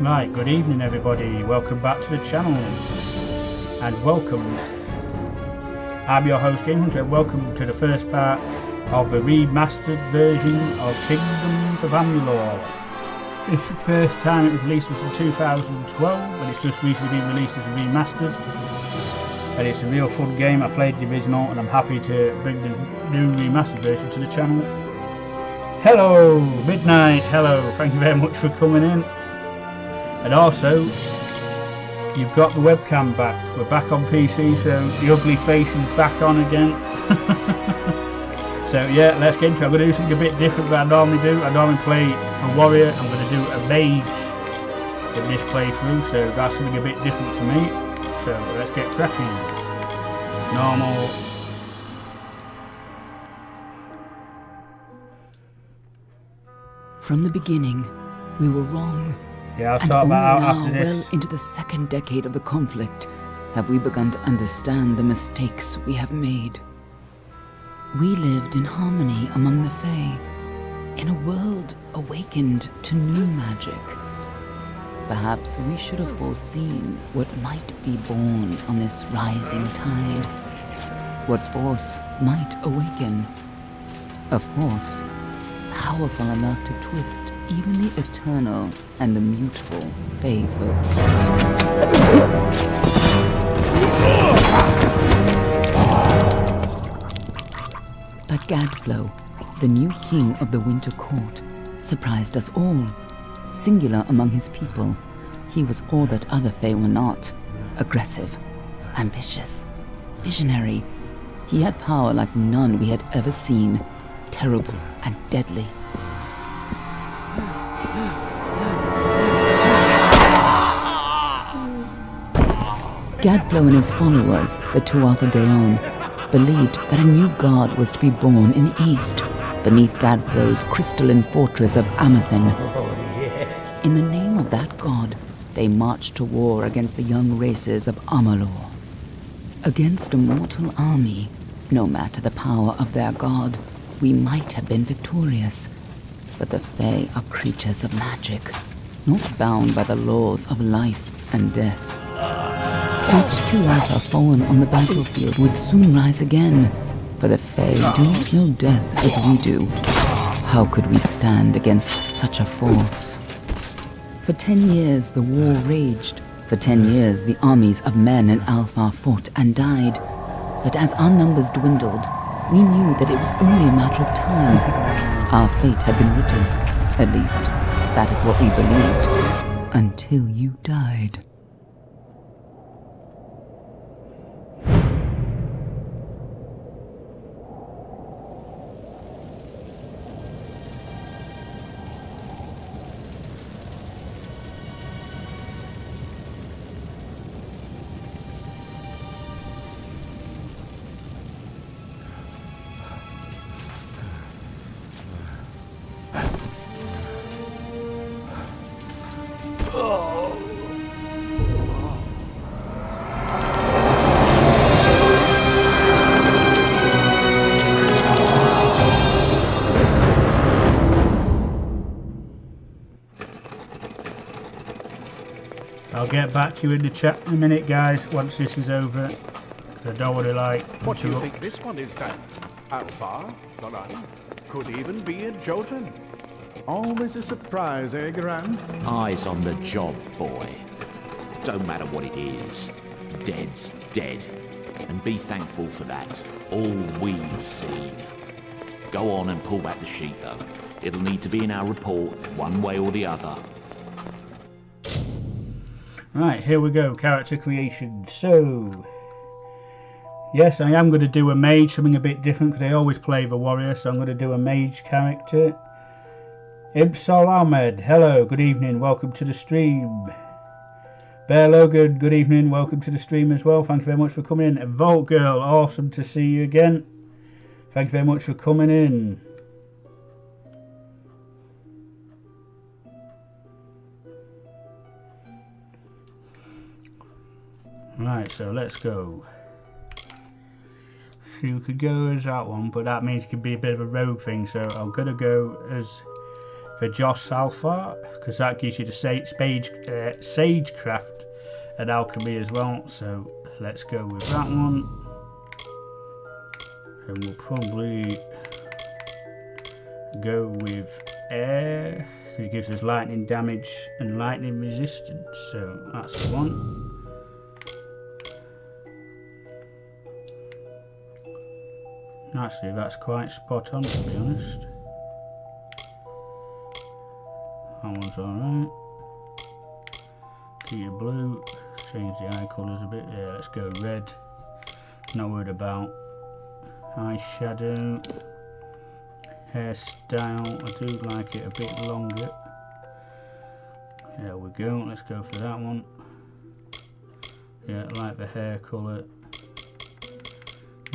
Right, good evening everybody, welcome back to the channel, and welcome, I'm your host Game Hunter, and welcome to the first part of the remastered version of Kingdoms of Amalur. This is the first time it was released was in 2012, and it's just recently been released as a remastered, and it's a real fun game. I played the original and I'm happy to bring the new remastered version to the channel. Hello, Midnight, hello, thank you very much for coming in. And also, you've got the webcam back. We're back on PC, so the ugly face is back on again. So yeah, let's get into it. I'm going to do something a bit different than I normally do. I normally play a warrior. I'm going to do a mage in this playthrough, so that's something a bit different for me. So let's get cracking. Normal. From the beginning, we were wrong. Yeah, I'll and sort that out now, after this. well into the second decade of the conflict, have we begun to understand the mistakes we have made. We lived in harmony among the Fae, in a world awakened to new magic. Perhaps we should have foreseen what might be born on this rising tide. What force might awaken. A force powerful enough to twist even the eternal and the mutable Fae folk. But Gadflow, the new king of the Winter Court, surprised us all. Singular among his people, he was all that other Fae were not. Aggressive, ambitious, visionary. He had power like none we had ever seen. Terrible and deadly. Gadflow and his followers, the Tuatha Deon, believed that a new god was to be born in the east, beneath Gadflow's crystalline fortress of Amathen. In the name of that god, they marched to war against the young races of Amalur. Against a mortal army, no matter the power of their god, we might have been victorious. But the Fae are creatures of magic, not bound by the laws of life and death. Each Tuatha fallen on the battlefield would soon rise again, for the Fae do not know death as we do. How could we stand against such a force? For 10 years the war raged. For 10 years the armies of Men and Alpha fought and died. But as our numbers dwindled, we knew that it was only a matter of time. Our fate had been written. At least, that is what we believed. Until you died. I'll get back to you in the chat in a minute, guys, once this is over. I don't want to What do you think this one is then? Alpha? Garan? Could even be a Jotun. Always a surprise, eh, Garan? Eyes on the job, boy. Don't matter what it is. Dead's dead. And be thankful for that. All we've seen. Go on and pull back the sheet, though. It'll need to be in our report, one way or the other. Right, here we go, character creation. So, yes, I am going to do a mage, something a bit different, because I always play the warrior, so I'm going to do a mage character. Ibsal Ahmed, hello, good evening, welcome to the stream. Bear Logan, good evening, welcome to the stream as well, thank you very much for coming in. And Vault Girl, awesome to see you again. Thank you very much for coming in. Right, so let's go. You could go as that one, but that means it could be a bit of a rogue thing, so I'm gonna go as for Joss Alpha, because that gives you the sagecraft and alchemy as well. So let's go with that one, and we'll probably go with air because it gives us lightning damage and lightning resistance. So that's the one. Actually, that's quite spot on, to be honest. That one's alright. Keep it blue. Change the eye colours a bit. Yeah, let's go red. Not worried about eyeshadow. Hairstyle. I do like it a bit longer. There we go. Let's go for that one. Yeah, I like the hair colour.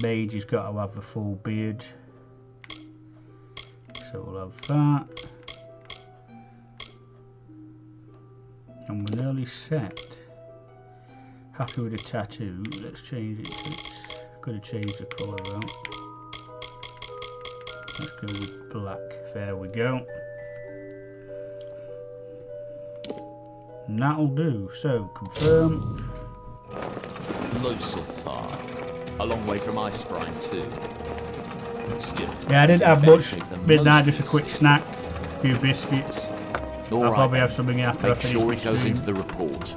Mage has got to have a full beard, so we'll have that, and we're nearly set. Happy with the tattoo. Let's change it to got to change the colour out. Let's go with black. There we go, and that'll do. So confirm. Lucifer. A long way from Ice Brine too. Still. Yeah, I didn't have much midnight, just a quick snack, a few biscuits. I'll probably have something after I finish. Make sure it goes into the report.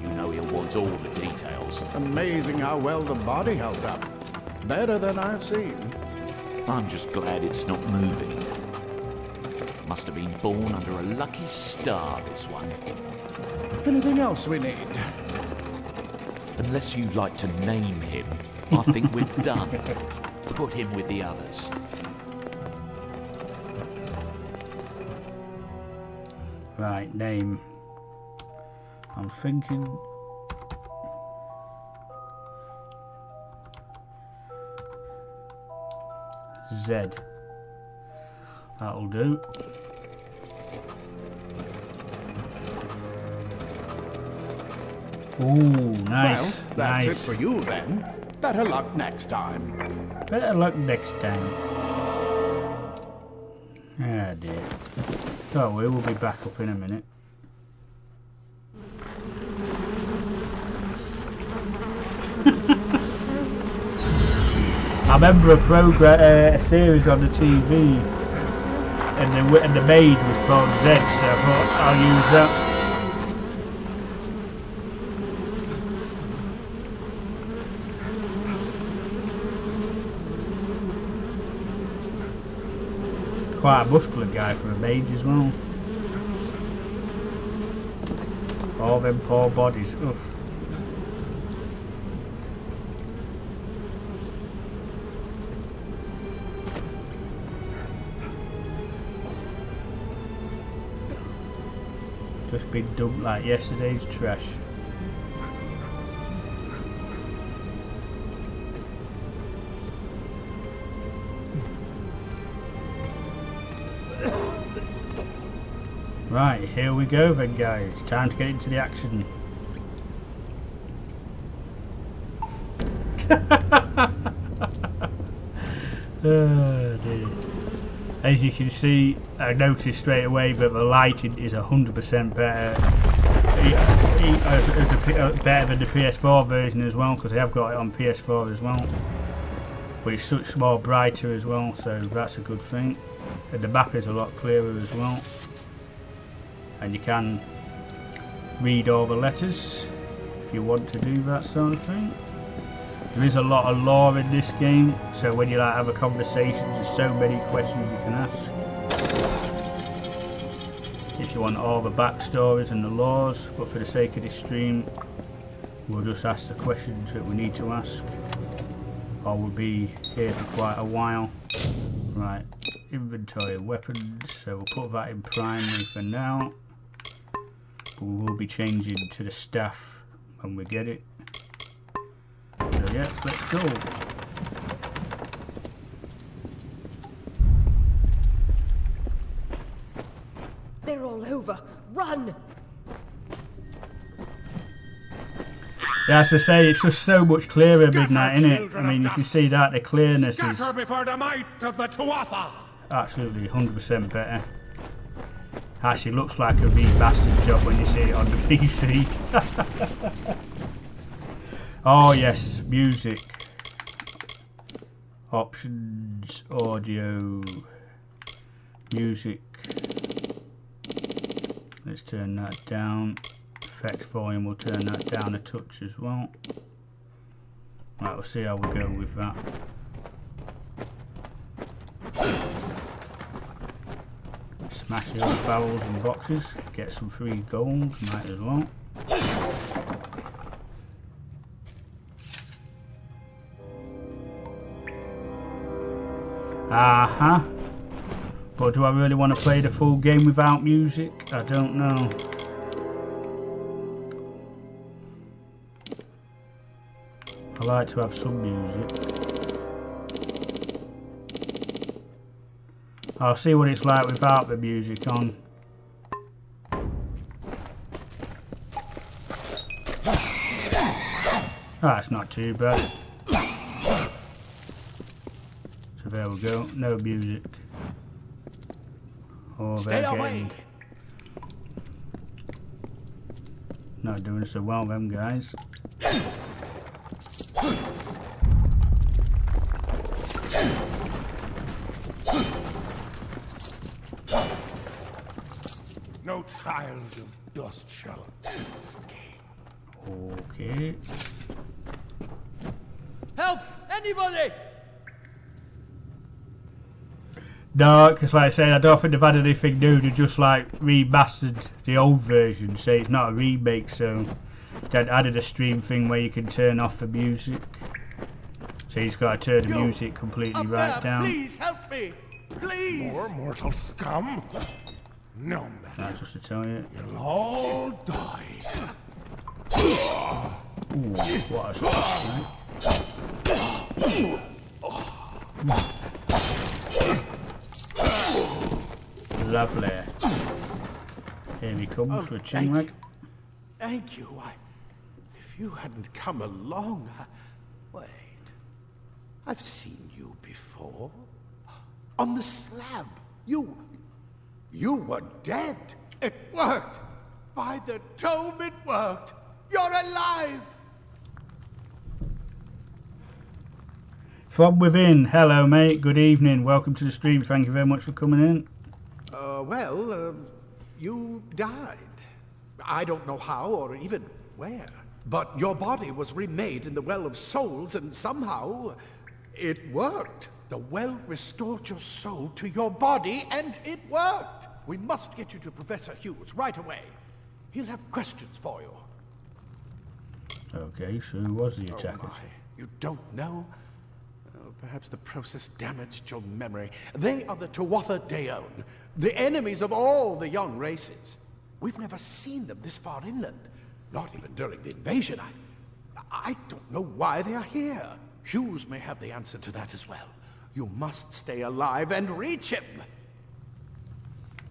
You know he'll want all the details. Amazing how well the body held up. Better than I've seen. I'm just glad it's not moving. Must have been born under a lucky star, this one. Anything else we need? Unless you'd like to name him, I think we're done. Put him with the others. Right, name. I'm thinking... Z. That'll do. Ooh, nice. Well, that's nice. it for you then. Better luck next time. Better luck next time. Ah dear. Oh, we will be back up in a minute. I remember a series on the TV, and the maid was called Zed, so I thought I'll use that. Quite a muscular guy for a mage as well. All them poor bodies. Ugh. Just been dumped like yesterday's trash. Right, here we go then guys, time to get into the action. Oh dear. As you can see, I noticed straight away that the lighting is 100% better. Better than the PS4 version as well, because I have got it on PS4 as well. But it's much more brighter as well, so that's a good thing. And the map is a lot clearer as well. And you can read all the letters if you want to do that sort of thing. There is a lot of lore in this game, so when you like have a conversation, there's so many questions you can ask. If you want all the backstories and the lores, but for the sake of this stream, we'll just ask the questions that we need to ask, or we'll be here for quite a while. Right, inventory of weapons, so we'll put that in primary for now. But we will be changing to the staff when we get it. So yeah, let's go. They're all over. Run! Yeah, as I say, it's just so much clearer at midnight, isn't it? I mean, you can see that the clearness is before the might of the Tuatha. absolutely 100% better. Actually looks like a remastered job when you see it on the PC. Oh yes, music. Options, audio, music. Let's turn that down. Effects volume, we'll turn that down a touch as well. Right, we'll see how we go with that. Smash the other barrels and boxes, get some free gold, might as well. Aha. But do I really want to play the full game without music? I don't know. I like to have some music. I'll see what it's like without the music on. That's not too bad. So there we go, no music. Oh, Stay away! Not doing so well, them guys. No child of dust shall escape. Okay. Help! Anybody! No, because like I said, I don't think they've had anything new. They just like remastered the old version, so it's not a remake. So they added a stream thing where you can turn off the music. So you've got to turn the music completely right down. Please help me! Please! More mortal scum? No matter. That's just to tell you. You'll all die. Ooh, what a shot, Lovely. Here he comes with a chin leg. Thank you. If you hadn't come along, wait. I've seen you before. On the slab. You were dead. It worked. By the tome, it worked. You're alive. From within, hello mate, good evening, welcome to the stream, thank you very much for coming in. You died. I don't know how or even where, but your body was remade in the Well of Souls and somehow it worked. The well restored your soul to your body and it worked. We must get you to Professor Hughes right away. He'll have questions for you. Okay, so who was the attacker? Oh my, you don't know? Perhaps the process damaged your memory. They are the Tuatha Deon, the enemies of all the young races. We've never seen them this far inland, not even during the invasion. I don't know why they are here. Hughes may have the answer to that as well. You must stay alive and reach him.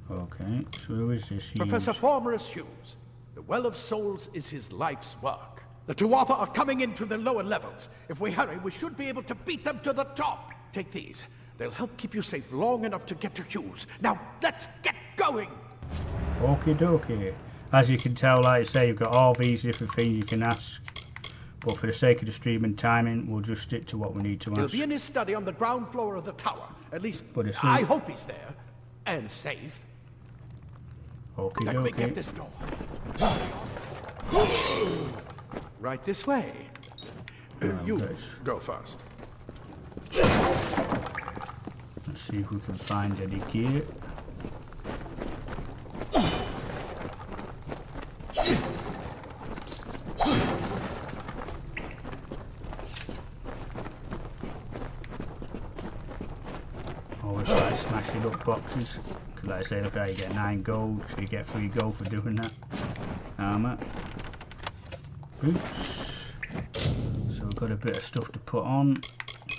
Okay, so who is this Hughes? Professor Formerus Hughes. The Well of Souls is his life's work. The Tuatha are coming into the lower levels. If we hurry, we should be able to beat them to the top. Take these. They'll help keep you safe long enough to get to Hughes. Now, let's get going! Okie dokie. As you can tell, like I say, you've got all these different things you can ask. But for the sake of the stream and timing, we'll just stick to what we need to ask. He'll be in his study on the ground floor of the tower. At least, But I hope he's there. And safe. Okie Let me dokie. get this door. Right this way. You go first. Let's see if we can find any gear. Always like smashing up boxes. Because like I say, look how you get 9 gold, so you get 3 gold for doing that. Armour. Boots. So we've got a bit of stuff to put on.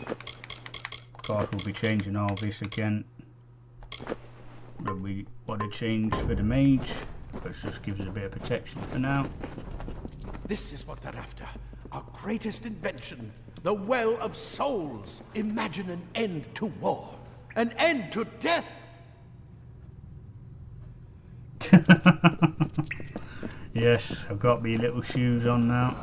Of course we'll be changing all this again when we want to change for the mage, but it just gives us a bit of protection for now. This is what they're after. Our greatest invention. The Well of Souls. Imagine an end to war. An end to death. Yes, I've got me little shoes on now.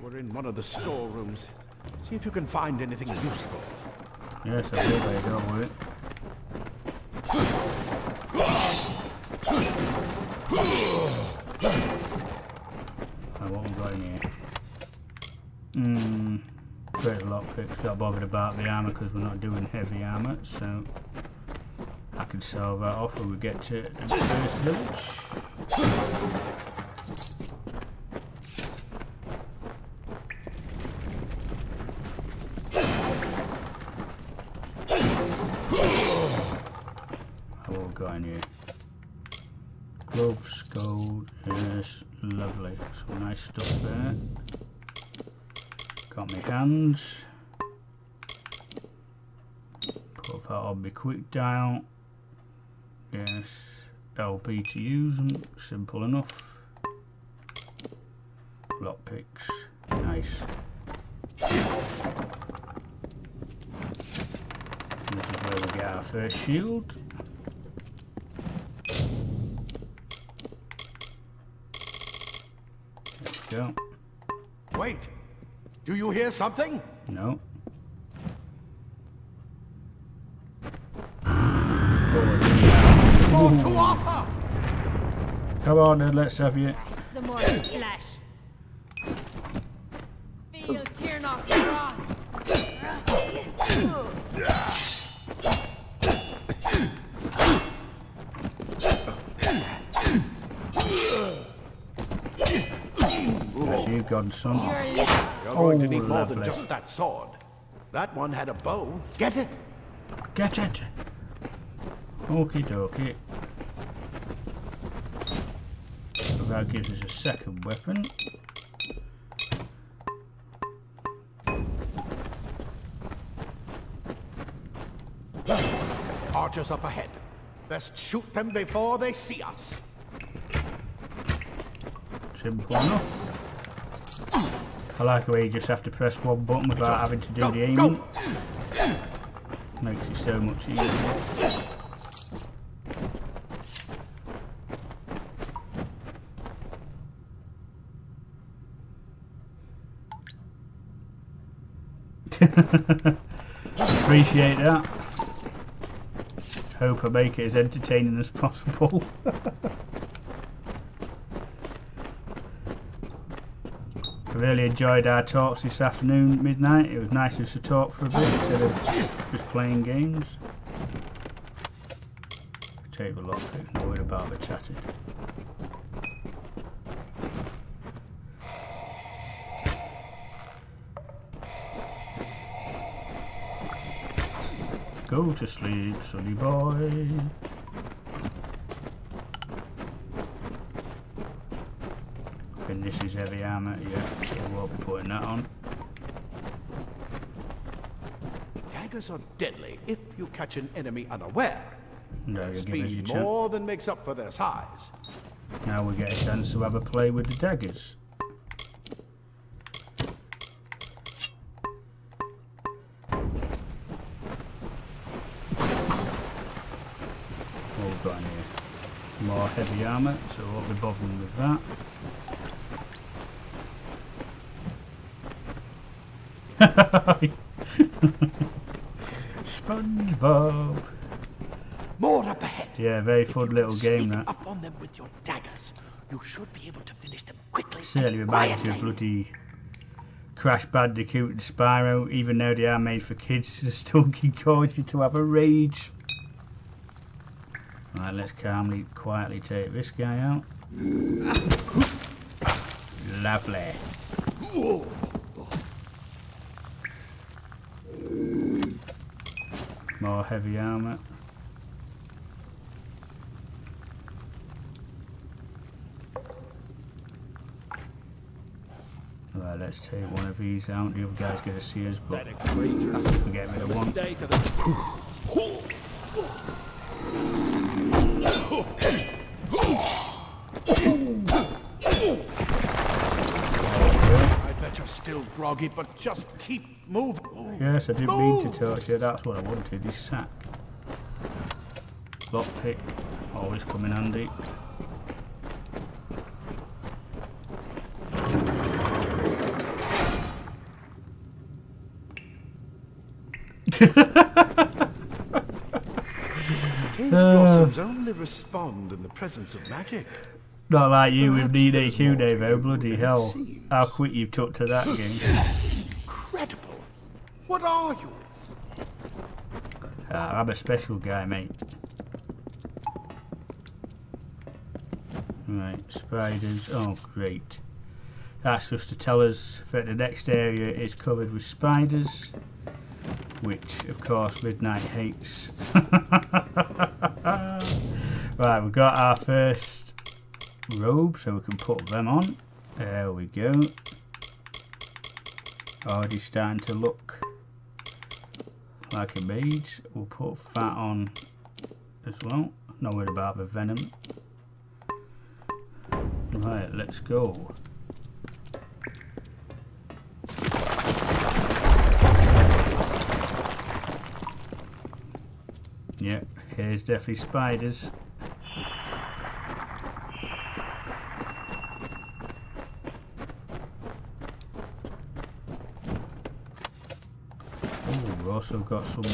We're in one of the storerooms. See if you can find anything useful. Yes, I will. There you go with it. Oh, what we got in here? Great lockpicks. Not bothered about the armour because we're not doing heavy armour, so I can sell that off when we get to the first village. Got in here. Gloves, gold, yes, lovely. Some nice stuff there. Got my hands. Put that on my quick dial. Yes, LP to use them. Simple enough. Lockpicks, nice. This is where we get our first shield. Go. Wait! Do you hear something? No. More Tuatha! Come on then, let's have you. The more flesh. Feel Tiernock's wrath. You godson. You're going to need more lovely. than just that sword. That one had a bow. Get it? Get it. Okie dokie. So that gives us a second weapon. Archers up ahead. Best shoot them before they see us. Simple enough. I like the way you just have to press one button without having to do Go, the aiming. go. Makes it so much easier. Appreciate that. Hope I make it as entertaining as possible. I really enjoyed our talks this afternoon, midnight. It was nice just to talk for a bit instead of just playing games. Take the lockpick, not worried about the chatting. Go to sleep, sonny boy. And this is heavy armour, yeah, so we'll be putting that on. Daggers are deadly if you catch an enemy unaware. No, Their you're giving us speed your chance. more than makes up for their size. Now we get a chance to have a play with the daggers. What we've got in here? More heavy armour, so we won't be bothering with that. SpongeBob. More up ahead. Yeah, very If fun you little can game sneak that. up on them with your daggers, you should be able to finish them quickly. Certainly and reminds me of quietly. bloody Crash Bandicoot and Spyro. Even though they are made for kids, they still can cause you to have a rage. Right, let's calmly, quietly take this guy out. Lovely. More heavy armor. Right, let's take one of these out. The other guy's going to see us, but I think we get rid of one. I bet you're still groggy, but just keep moving. Yes, I didn't mean to touch you. That's what I wanted. This sack. Lockpick. Always come in handy. Cave blossoms only respond in the presence of magic. Not like you with Perhaps there's more DDQ, Dave. to Oh, you bloody than it hell. seems. How quick you've took to that game. Incredible. What are you? I'm a special guy, mate. Right, spiders. Oh, great. That's just to tell us that the next area is covered with spiders, which, of course, Midnight hates. Right, we've got our first robe, so we can put them on. There we go. Already starting to look like a mage. We'll put that on as well. Not worried about the venom. Right, let's go. Yep, here's definitely spiders. Oh, we've also got some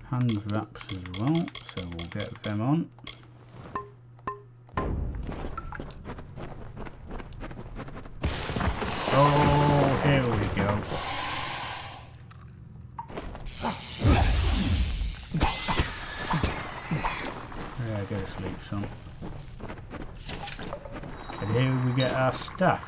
hand wraps as well, so we'll get them on. Oh, here we go. Yeah, go to sleep, son. And here we get our staff,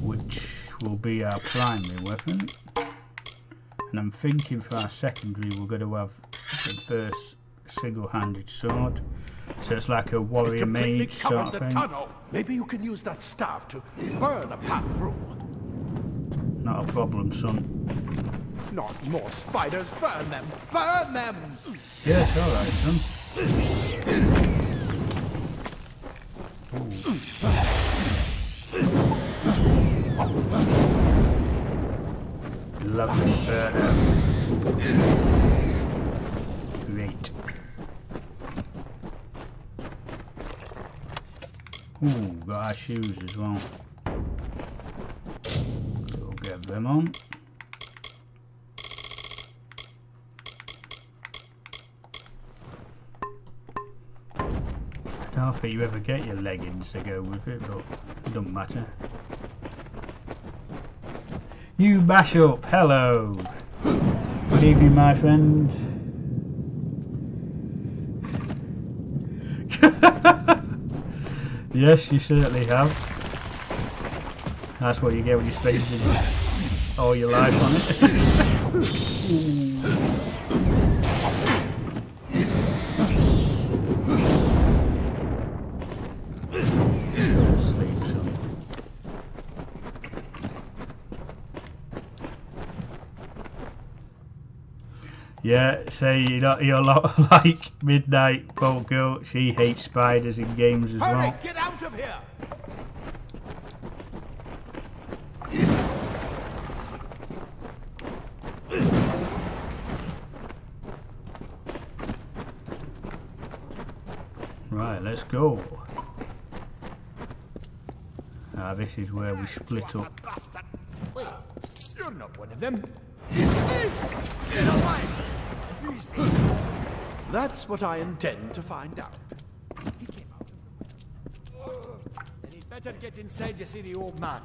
which will be our primary weapon. And I'm thinking for our secondary we're going to have the first single-handed sword. So it's like a warrior Completely mage covered sort the of thing. tunnel. Maybe you can use that staff to burn a path through. Not a problem, son. Not more spiders. Burn them. Burn them. Yeah, it's alright, son. Lovely burner. Great. Ooh, got our shoes as well. So we'll get them on. I don't think you ever get your leggings to go with it, but it doesn't matter. You mash up, hello. Good evening, my friend. Yes, you certainly have. That's what you get when you spend all your life on it. Sleep, son. Yeah, say you're a lot like Midnight Bolt Girl. She hates spiders in games as Hurry, well. get out of here. Right, let's go. This is where we split up. Bastard. Wait, you're not one of them. It's get alive. Who's this? That's what I intend to find out. He came out of the Then he'd better get inside to see the old man.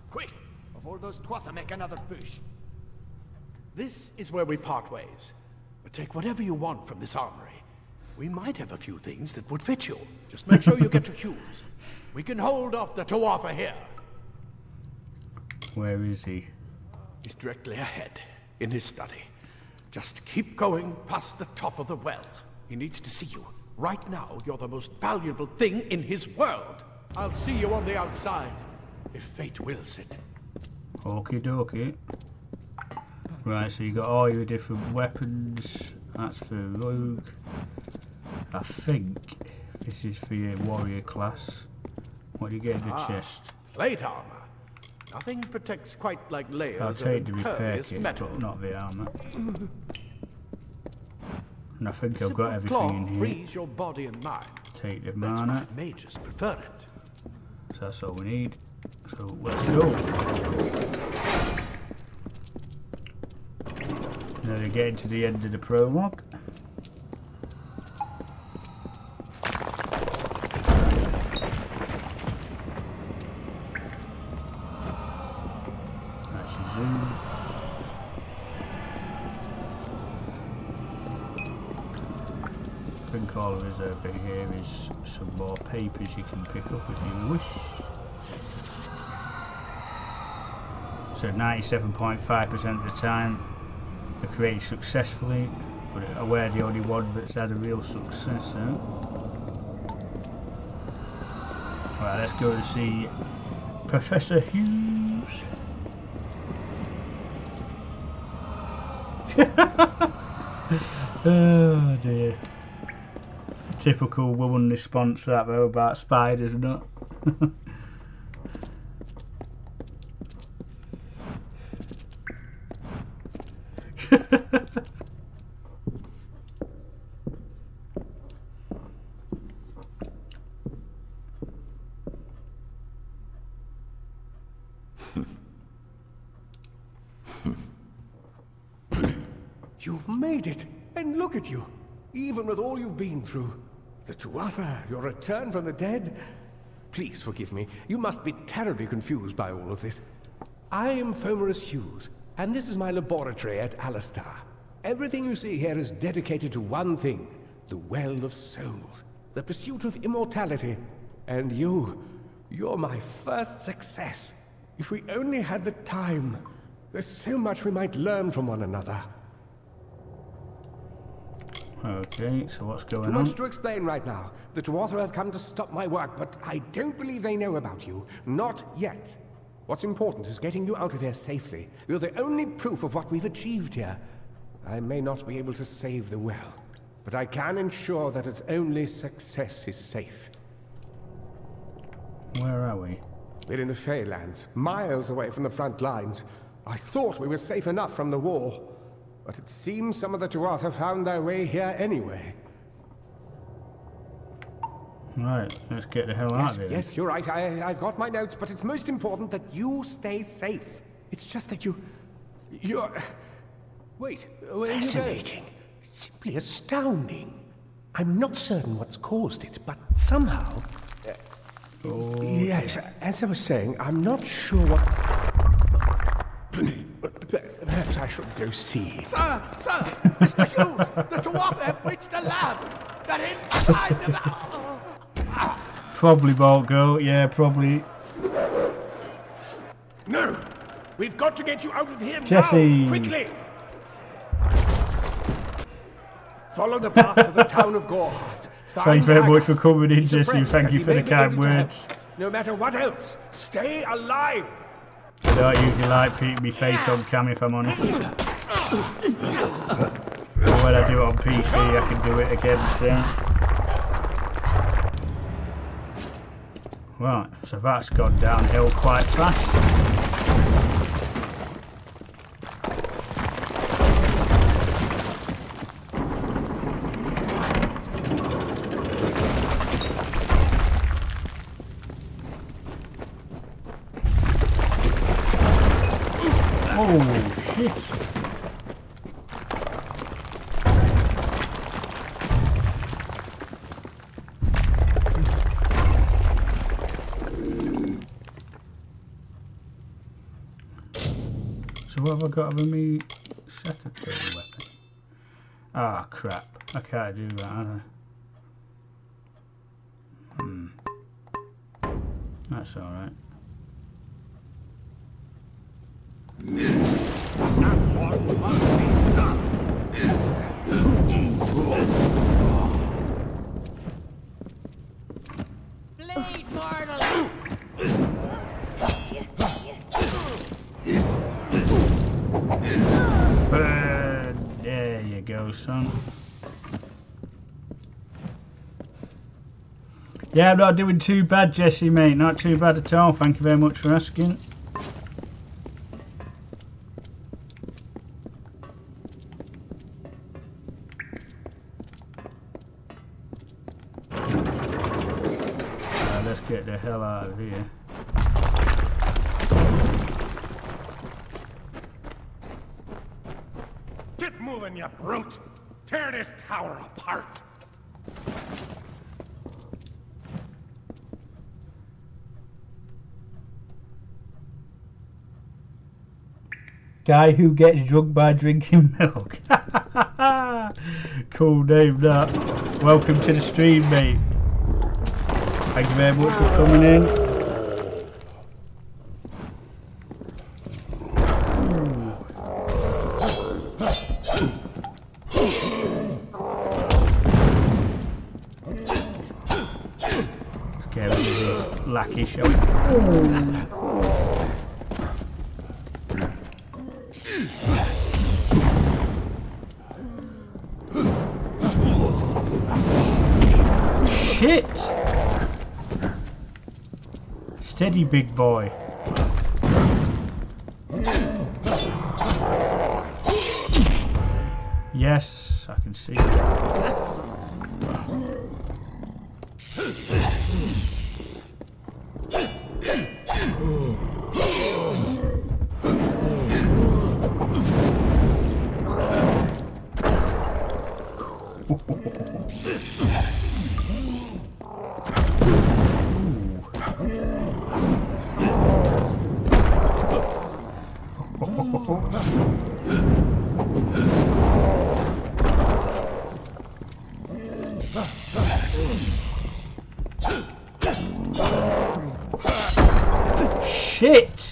Quick, before those Twatha make another push. This is where we part ways. But take whatever you want from this armory. We might have a few things that would fit you. Just make sure you get your shoes. We can hold off the Tuatha here. Where is he? He's directly ahead, in his study. Just keep going past the top of the well. He needs to see you. Right now, you're the most valuable thing in his world. I'll see you on the outside, if fate wills it. Okie dokie. Right, so you got all your different weapons. That's for rogue. I think this is for your warrior class. What do you get in the chest? Plate armor. Nothing protects quite like I'll layers of take the repair impervious kit, metal. but not the armor. And I think I've Simple got everything cloth in here. frees your body and mind. Take the That's why mana. mages prefer it. So that's all we need. So let's go. Now we're getting to the end of the prologue. That's your zoom. I think all there is over here is some more papers you can pick up if you wish. So 97.5% of the time they're created successfully, but we're the only one that's had a real success. Right, let's go to see Professor Hughes. Oh dear. Typical woman response that though about spiders, not. You've made it, and look at you. Even with all you've been through. The Tuatha, your return from the dead. Please forgive me. You must be terribly confused by all of this. I am Fomerus Hughes, and this is my laboratory at Alistar. Everything you see here is dedicated to one thing, the Well of Souls, the pursuit of immortality. And you're my first success. If we only had the time, there's so much we might learn from one another. Okay, so what's going Too on? much to explain right now. The Tuatha have come to stop my work, but I don't believe they know about you. Not yet. What's important is getting you out of here safely. You're the only proof of what we've achieved here. I may not be able to save the well, but I can ensure that its only success is safe. Where are we? We're in the Feylands, miles away from the front lines. I thought we were safe enough from the war, but it seems some of the Tuatha found their way here anyway. Right, let's get the hell out of here. Yes, you're right. I've got my notes, but it's most important that you stay safe. It's just that you're... Wait, where are you going? Fascinating. Simply astounding. I'm not certain what's caused it, but somehow... Oh, Yes, as I was saying, I'm not sure what... Perhaps I should go see. Sir! Mr. Hughes! The Tuatha have breached the lab! They're inside the lab! probably won't go. Yeah, probably. No! We've got to get you out of here Jesse. now! Quickly! Follow the path to the town of Gorhart. Thanks very much for coming in, He's a Jesse. friend, Thank and you he for may the be kind able to help. words. No matter what else, stay alive! I don't usually like keeping my face on cam if I'm honest. But when I do it on PC, I can do it again, so. Right, so that's gone downhill quite fast. Oh, shit. So what have I got of me setup for the weapon? Ah, crap. I can't do that, can I? That's alright. mortal. There you go, son. Yeah, I'm not doing too bad, Jesse, mate. Not too bad at all. Thank you very much for asking. Let's get the hell out of here. Get moving, you brute! Tear this tower apart! Guy who gets drunk by drinking milk. Cool name, that. Welcome to the stream, mate. Thank you very much for coming in. Okay, this is a lackey show. Shit! Steady, big boy. Yes, I can see that. Shit!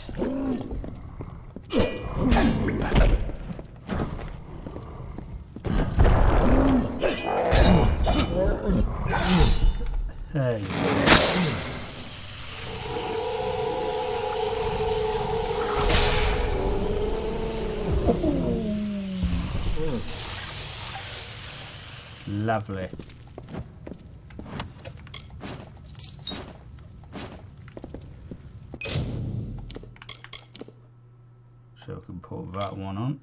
Hey. Lovely. So I can put that one on.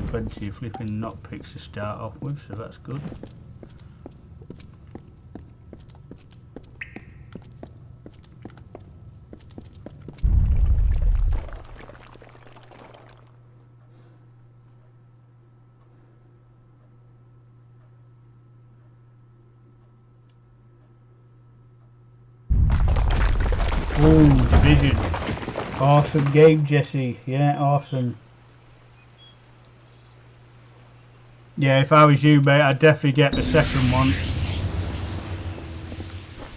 Plenty of flipping knot picks to start off with, so that's good. Oh, Division. Awesome game, Jesse. Yeah, awesome. Yeah, if I was you, mate, I'd definitely get the second one.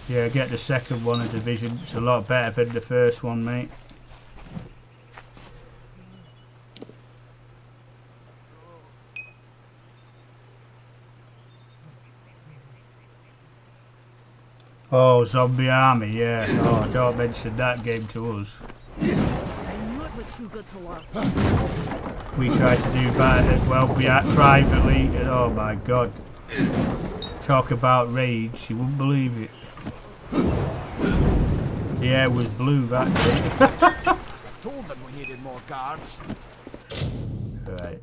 Yeah, get the second one of Division. It's a lot better than the first one, mate. Oh, Zombie Army, yeah. Oh, don't mention that game to us. I knew it was too good to lose. We tried to do that as well, we act privately, and oh my god. Talk about rage, you wouldn't believe it. The air was blue that day. Told them we needed more guards. Right.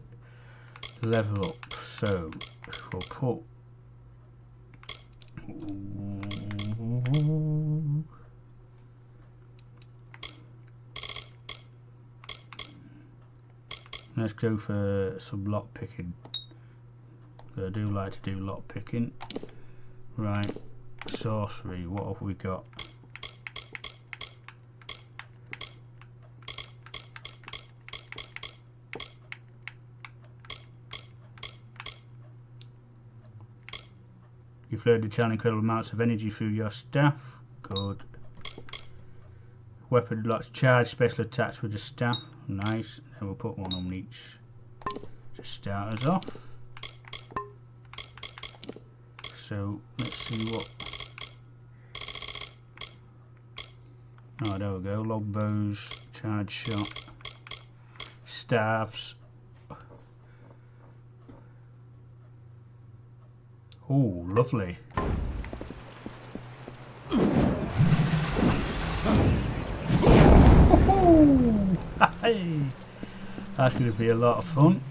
Level up, so we'll put let's go for some lock picking. I do like to do lock picking. Right, sorcery, what have we got? You've learned to channel incredible amounts of energy through your staff. Good. Weapon locks charge special attacks with the staff. Nice. Then we'll put one on each. to start us off. So let's see what. Oh, there we go. Longbows, charge shot, staffs. Oh, lovely. Hey, that's going to be a lot of fun.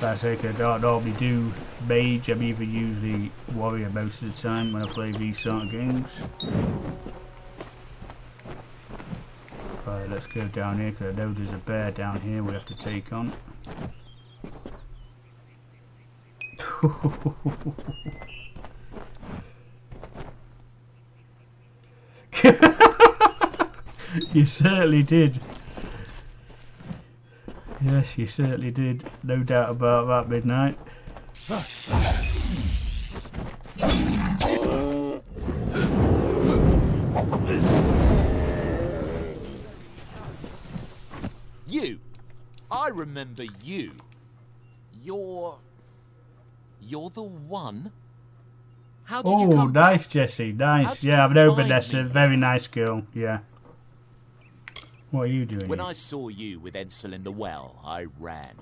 That's like I don't normally do mage. I'm either usually warrior most of the time when I play these sort of games. Right, let's go down here because I know there's a bear down here we have to take on. You certainly did. Yes, you certainly did. No doubt about that, Midnight. You! I remember you. You're the one? How did you come nice, back? Jesse. Nice. How'd Yeah, you I know find Vanessa. me? Very nice girl. Yeah. What are you doing When here? I saw you with Edsel in the well, I ran.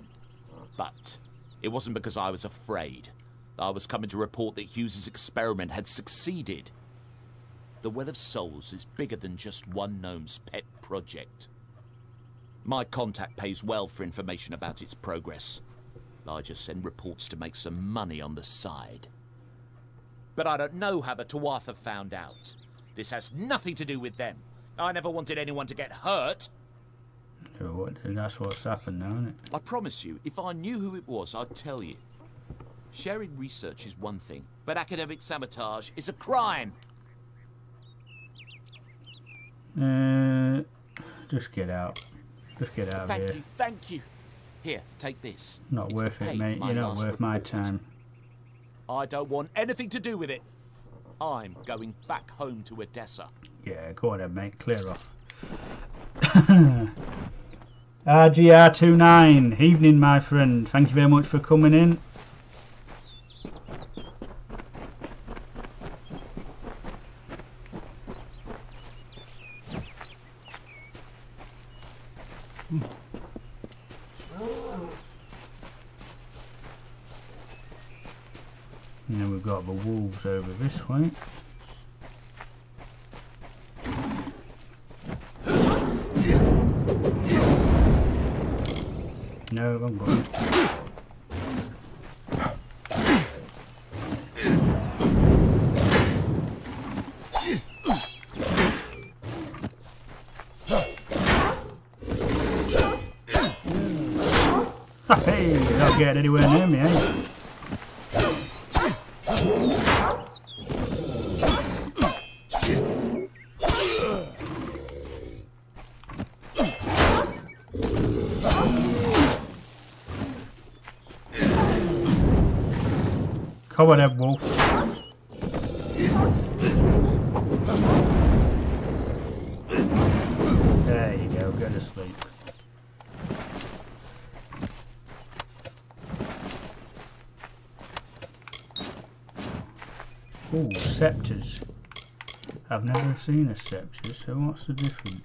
But it wasn't because I was afraid. I was coming to report that Hughes's experiment had succeeded. The Well of Souls is bigger than just one gnome's pet project. My contact pays well for information about its progress. I just send reports to make some money on the side. But I don't know how the Tuatha found out. This has nothing to do with them. I never wanted anyone to get hurt. Oh, that's what's happened now, isn't it? I promise you, if I knew who it was, I'd tell you. Sharing research is one thing, but academic sabotage is a crime. Just get out. Just get out of here. Thank you. Here, take this. Not It's worth to it, pay mate. for my You're not last worth my report. time. I don't want anything to do with it. I'm going back home to Odessa. Yeah, go on then, mate. Clear off. RGR29. Evening, my friend. Thank you very much for coming in. And then we've got the wolves over this way. No, I'm going. Hey, you're not getting anywhere near me, eh? Come on then, wolf. There you go, go to sleep. Ooh, scepters. I've never seen a scepter, so what's the difference?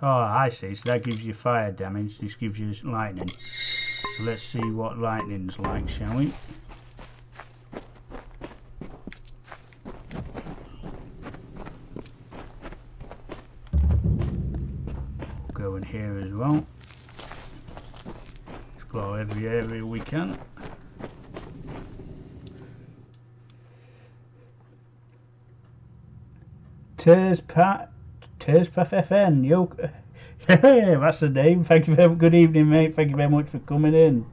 Oh, I see, so that gives you fire damage, this gives you lightning. So let's see what lightning's like, shall we? Go in here as well. Explore every area we can. Terspath FN, yo. That's the name. Thank you very much. Good evening, mate. Thank you very much for coming in.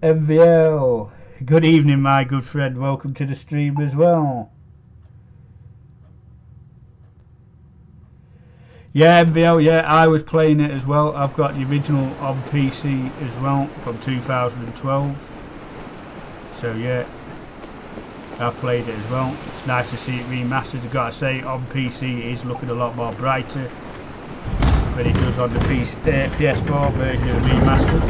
MVL. Good evening, my good friend. Welcome to the stream as well. Yeah, MVL, yeah, I was playing it as well. I've got the original on PC as well from 2012. So, yeah. I've played it as well. It's nice to see it remastered. I've got to say, on PC it is looking a lot more brighter than it does on the PS4 version of the remastered.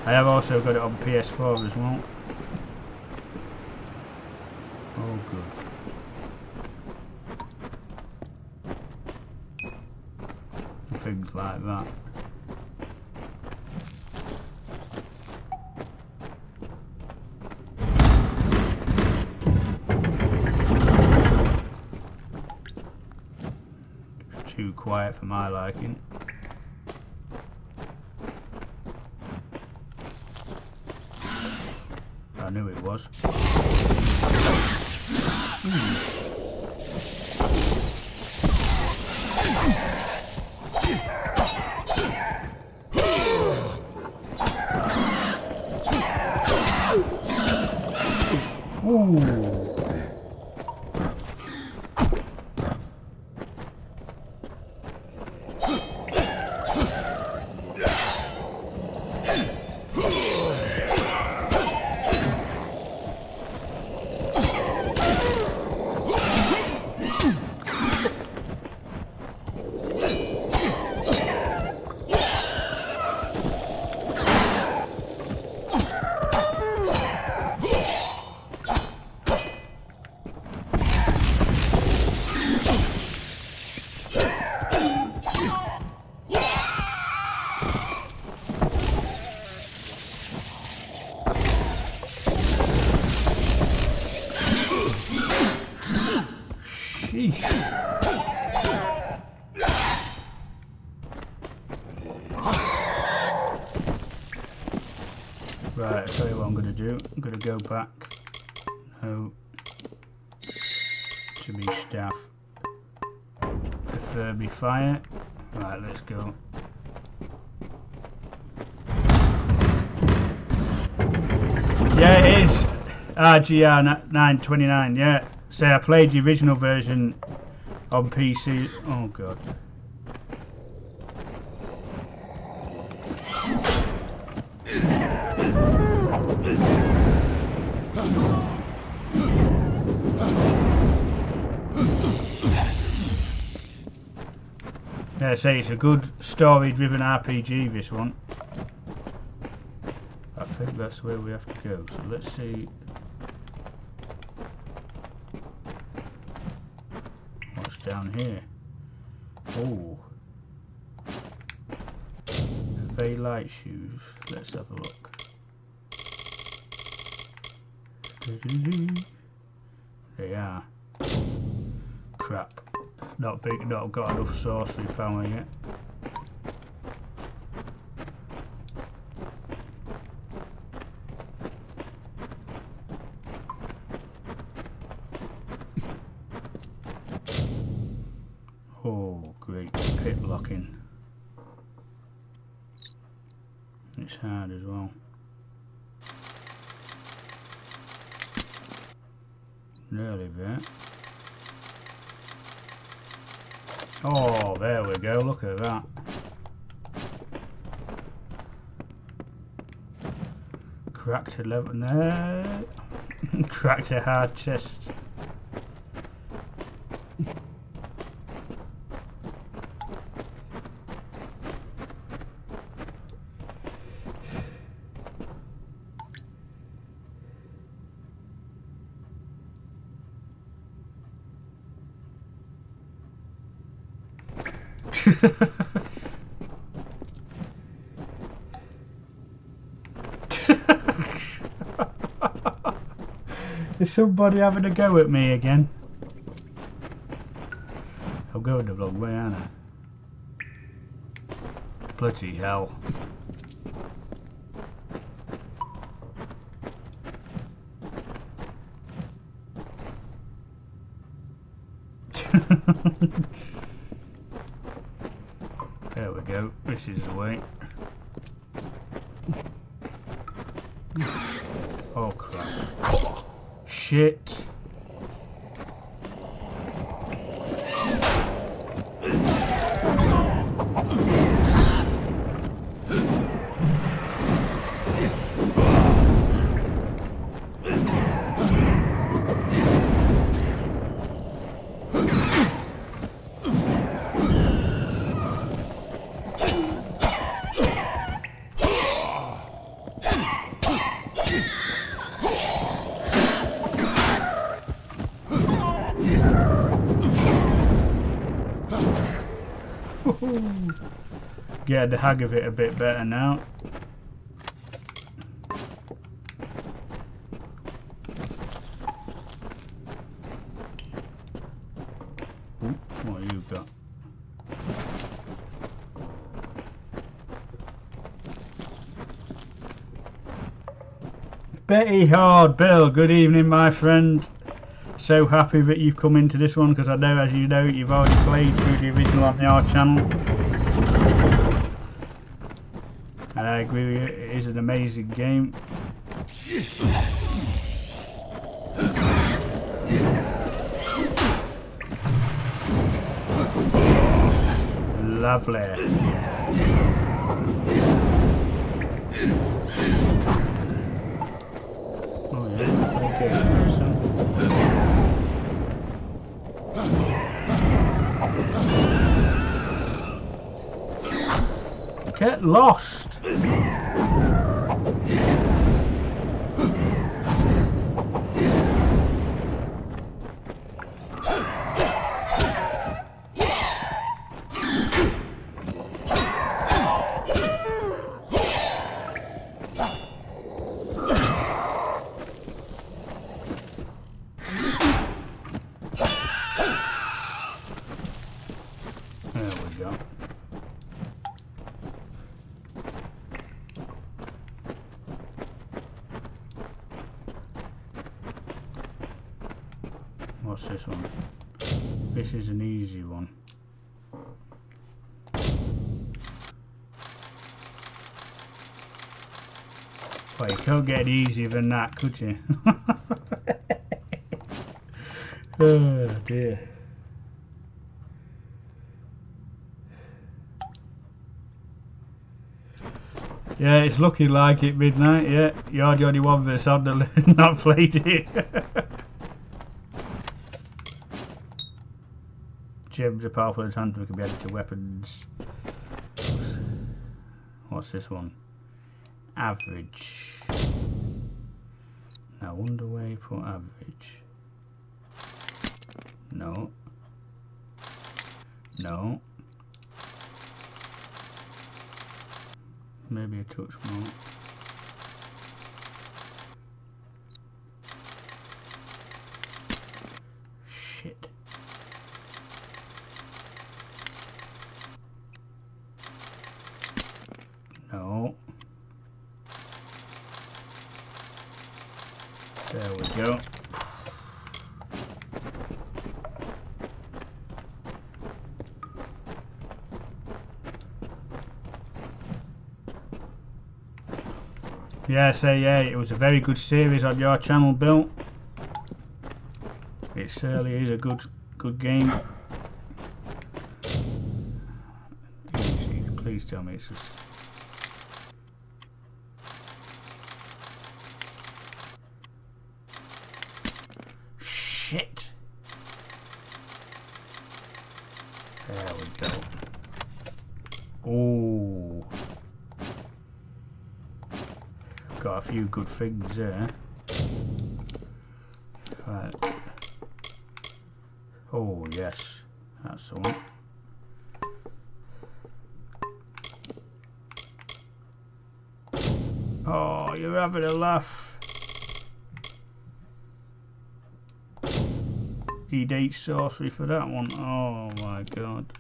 I have also got it on PS4 as well. Oh good. Things like that. It's too quiet for my liking. I knew it was. Ooh. Right, I'll tell you what I'm going to do. I'm going to go back now to me staff. Prefer me fire. Right, let's go. Yeah, it is RGR 929. Yeah, so I played the original version on PC. Oh god. Yeah, say it's a good story-driven RPG. This one. I think that's where we have to go. So let's see what's down here. Oh, very light shoes. Let's have a look. They are. Crap. Not big. Not got enough sorcery power yet. Oh, great pit locking. It's hard as well. Nearly there. Oh, there we go. Look at that. Cracked a level. No. Cracked a hard chest. Is somebody having a go at me again? I'm going the wrong way, aren't I? Bloody hell. There we go. This is the way. Oh crap. Shit. Get the hang of it a bit better now. Ooh, what have you got? Betty Hard Bill, good evening my friend. So happy that you've come into this one because I know, as you know, you've already played through the original on our channel. And I agree with you, it is an amazing game. Lovely. Oh yeah, okay. Get lost. What's this one? This is an easy one. Well, you can't get easier than that, could you? Oh dear. Yeah, it's looking like it, Midnight. Yeah, you're the only one that's on the not played it. Gems are powerful as hands, we can be added to weapons. What's this one? Average. Now, wonder where you put average. No. No. Maybe a touch more. Shit. No. There we go. Yeah, it was a very good series on your channel, Bill. It certainly is a good game. Easy. Please tell me it's just... Shit. There we go. Oh. Got a few good things there. Right. Oh yes, that's the one. Oh, you're having a laugh. He'd 8 sorcery for that one. Oh my god.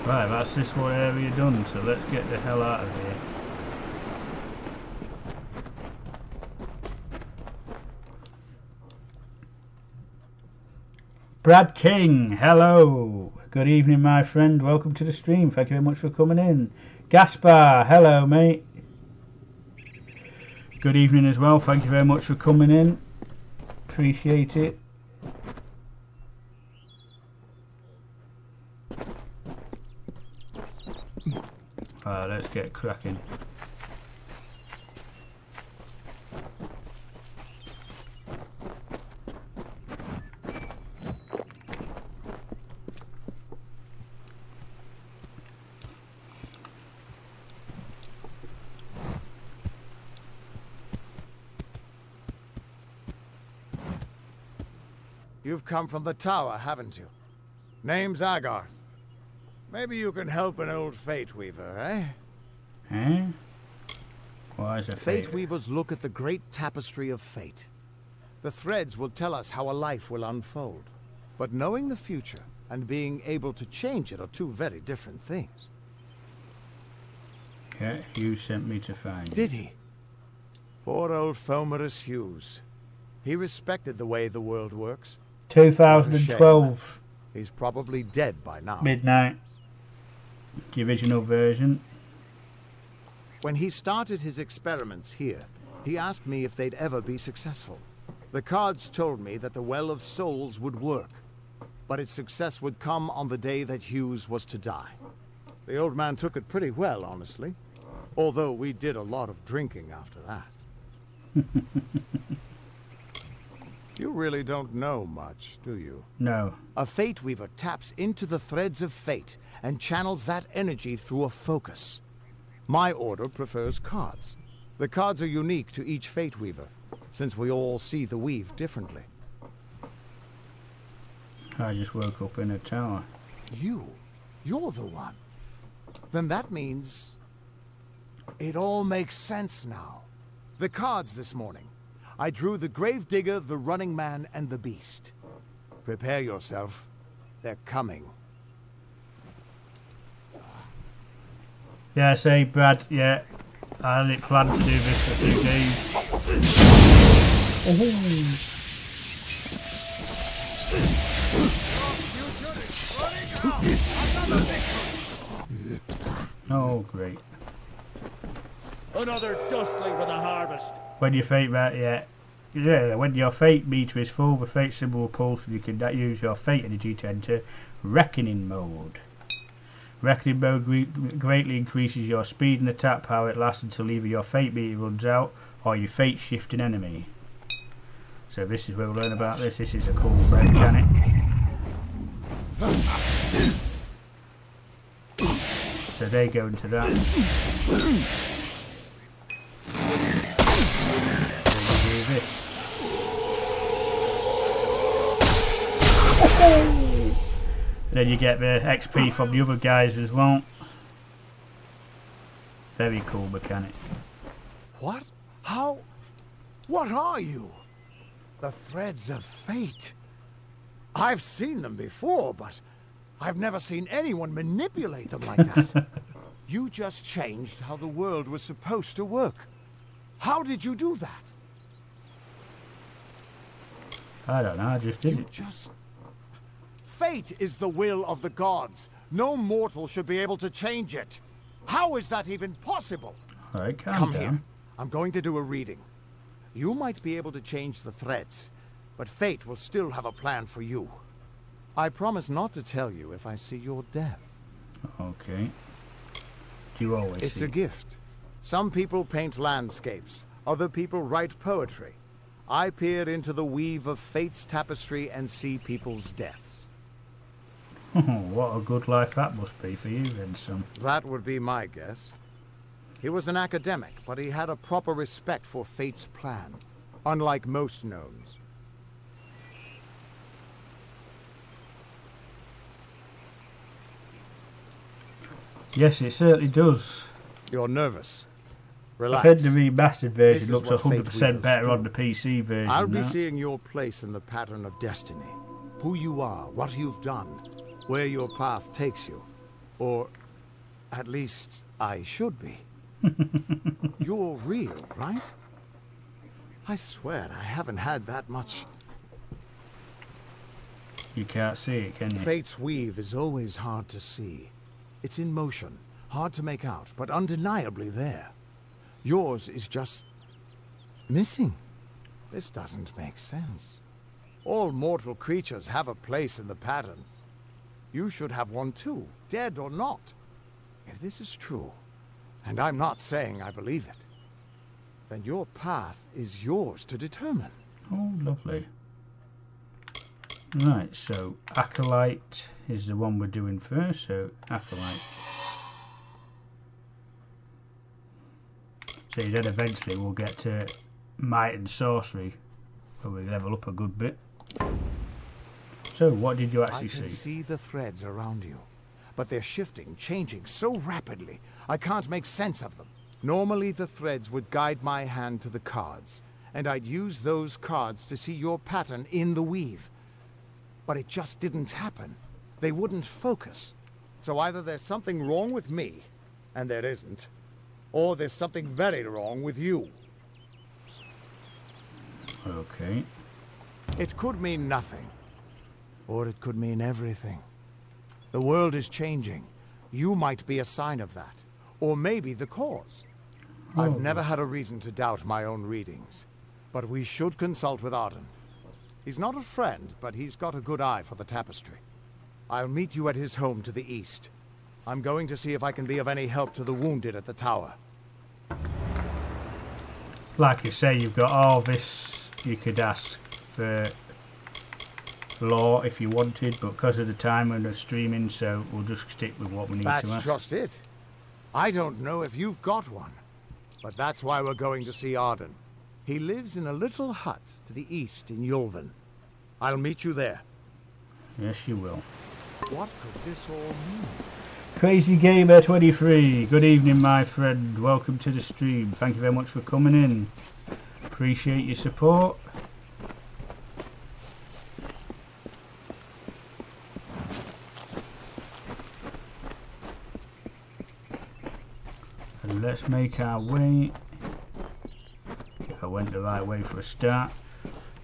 Right, that's this one area done, so let's get the hell out of here. Brad King, hello. Good evening, my friend. Welcome to the stream. Thank you very much for coming in. Gaspar, hello, mate. Good evening as well. Thank you very much for coming in. Appreciate it. Let's get cracking. You've come from the tower, haven't you? Name's Agarth. Maybe you can help an old Fate Weaver, eh? Eh? Why is a Fate Weavers look at the great tapestry of fate. The threads will tell us how a life will unfold. But knowing the future and being able to change it are two very different things. Yeah, Hughes sent me to find you. Did he? Poor old Fomerus Hughes. He respected the way the world works. 2012. He's probably dead by now. Midnight. The original version. When he started his experiments here, he asked me if they'd ever be successful. The cards told me that the Well of Souls would work, but its success would come on the day that Hughes was to die. The old man took it pretty well, honestly, although we did a lot of drinking after that. You really don't know much, do you? No. A Fate Weaver taps into the threads of fate and channels that energy through a focus. My order prefers cards. The cards are unique to each Fate Weaver, since we all see the weave differently. I just woke up in a tower. You're the one. Then that means... it all makes sense now. The cards this morning. I drew the Gravedigger, the Running Man, and the Beast. Prepare yourself. They're coming. Yeah, say, Brad, yeah. I had it planned to do this for 2 days. Oh, great. Another dustling for the harvest. When your fate when your fate meter is full, the fate symbol will pulse and you can use your fate energy to enter Reckoning mode. Reckoning mode greatly increases your speed and attack power. It lasts until either your fate meter runs out or you fate shift an enemy. So this is where we'll learn about this. This is a cool mechanic. So they go into that. Then you get the XP from the other guys as well. Very cool mechanic. What? How? What are you? The threads of fate. I've seen them before, but I've never seen anyone manipulate them like that. You just changed how the world was supposed to work. How did you do that? I don't know, I just did it. Fate is the will of the gods. No mortal should be able to change it. How is that even possible? Alright, Come here. I'm going to do a reading. You might be able to change the threads, but fate will still have a plan for you. I promise not to tell you if I see your death. Okay. Do you always It's see? a gift. Some people paint landscapes. Other people write poetry. I peer into the weave of fate's tapestry and see people's deaths. What a good life that must be for you then, son. That would be my guess. He was an academic, but he had a proper respect for fate's plan, unlike most gnomes. Yes, it certainly does. You're nervous. Relax. I think the remastered version This is looks what Fate 100% Weavers better do. on the PC version. I'll be now. seeing your place in the pattern of destiny. Who you are, what you've done, where your path takes you. Or, at least, I should be. You're real, right? I swear I haven't had that much. You can't see it, can you? Fate's weave is always hard to see. It's in motion, hard to make out, but undeniably there. Yours is just... missing. This doesn't make sense. All mortal creatures have a place in the pattern. You should have one too, dead or not. If this is true, and I'm not saying I believe it, then your path is yours to determine. Oh, lovely. Right, so Acolyte is the one we're doing first, so Acolyte. So then eventually we'll get to Might and Sorcery, where we level up a good bit. So, what did you I actually can see? see the threads around you, but they're shifting, changing so rapidly, I can't make sense of them. Normally the threads would guide my hand to the cards, and I'd use those cards to see your pattern in the weave. But it just didn't happen. They wouldn't focus. So either there's something wrong with me, and there isn't, or there's something very wrong with you. Okay. It could mean nothing, or it could mean everything. The world is changing. You might be a sign of that, or maybe the cause. I've never had a reason to doubt my own readings, but we should consult with Arden. He's not a friend, but he's got a good eye for the tapestry. I'll meet you at his home to the east. I'm going to see if I can be of any help to the wounded at the tower. Like you say, you've got all this. You could ask for lore if you wanted, but because of the time when they're streaming, so we'll just stick with what we need to ask. That's just it. I don't know if you've got one, but that's why we're going to see Arden. He lives in a little hut to the east in Yulven. I'll meet you there. Yes, you will. What could this all mean? Crazy Gamer 23, good evening, my friend. Welcome to the stream. Thank you very much for coming in. Appreciate your support. And let's make our way, if I went the right way for a start,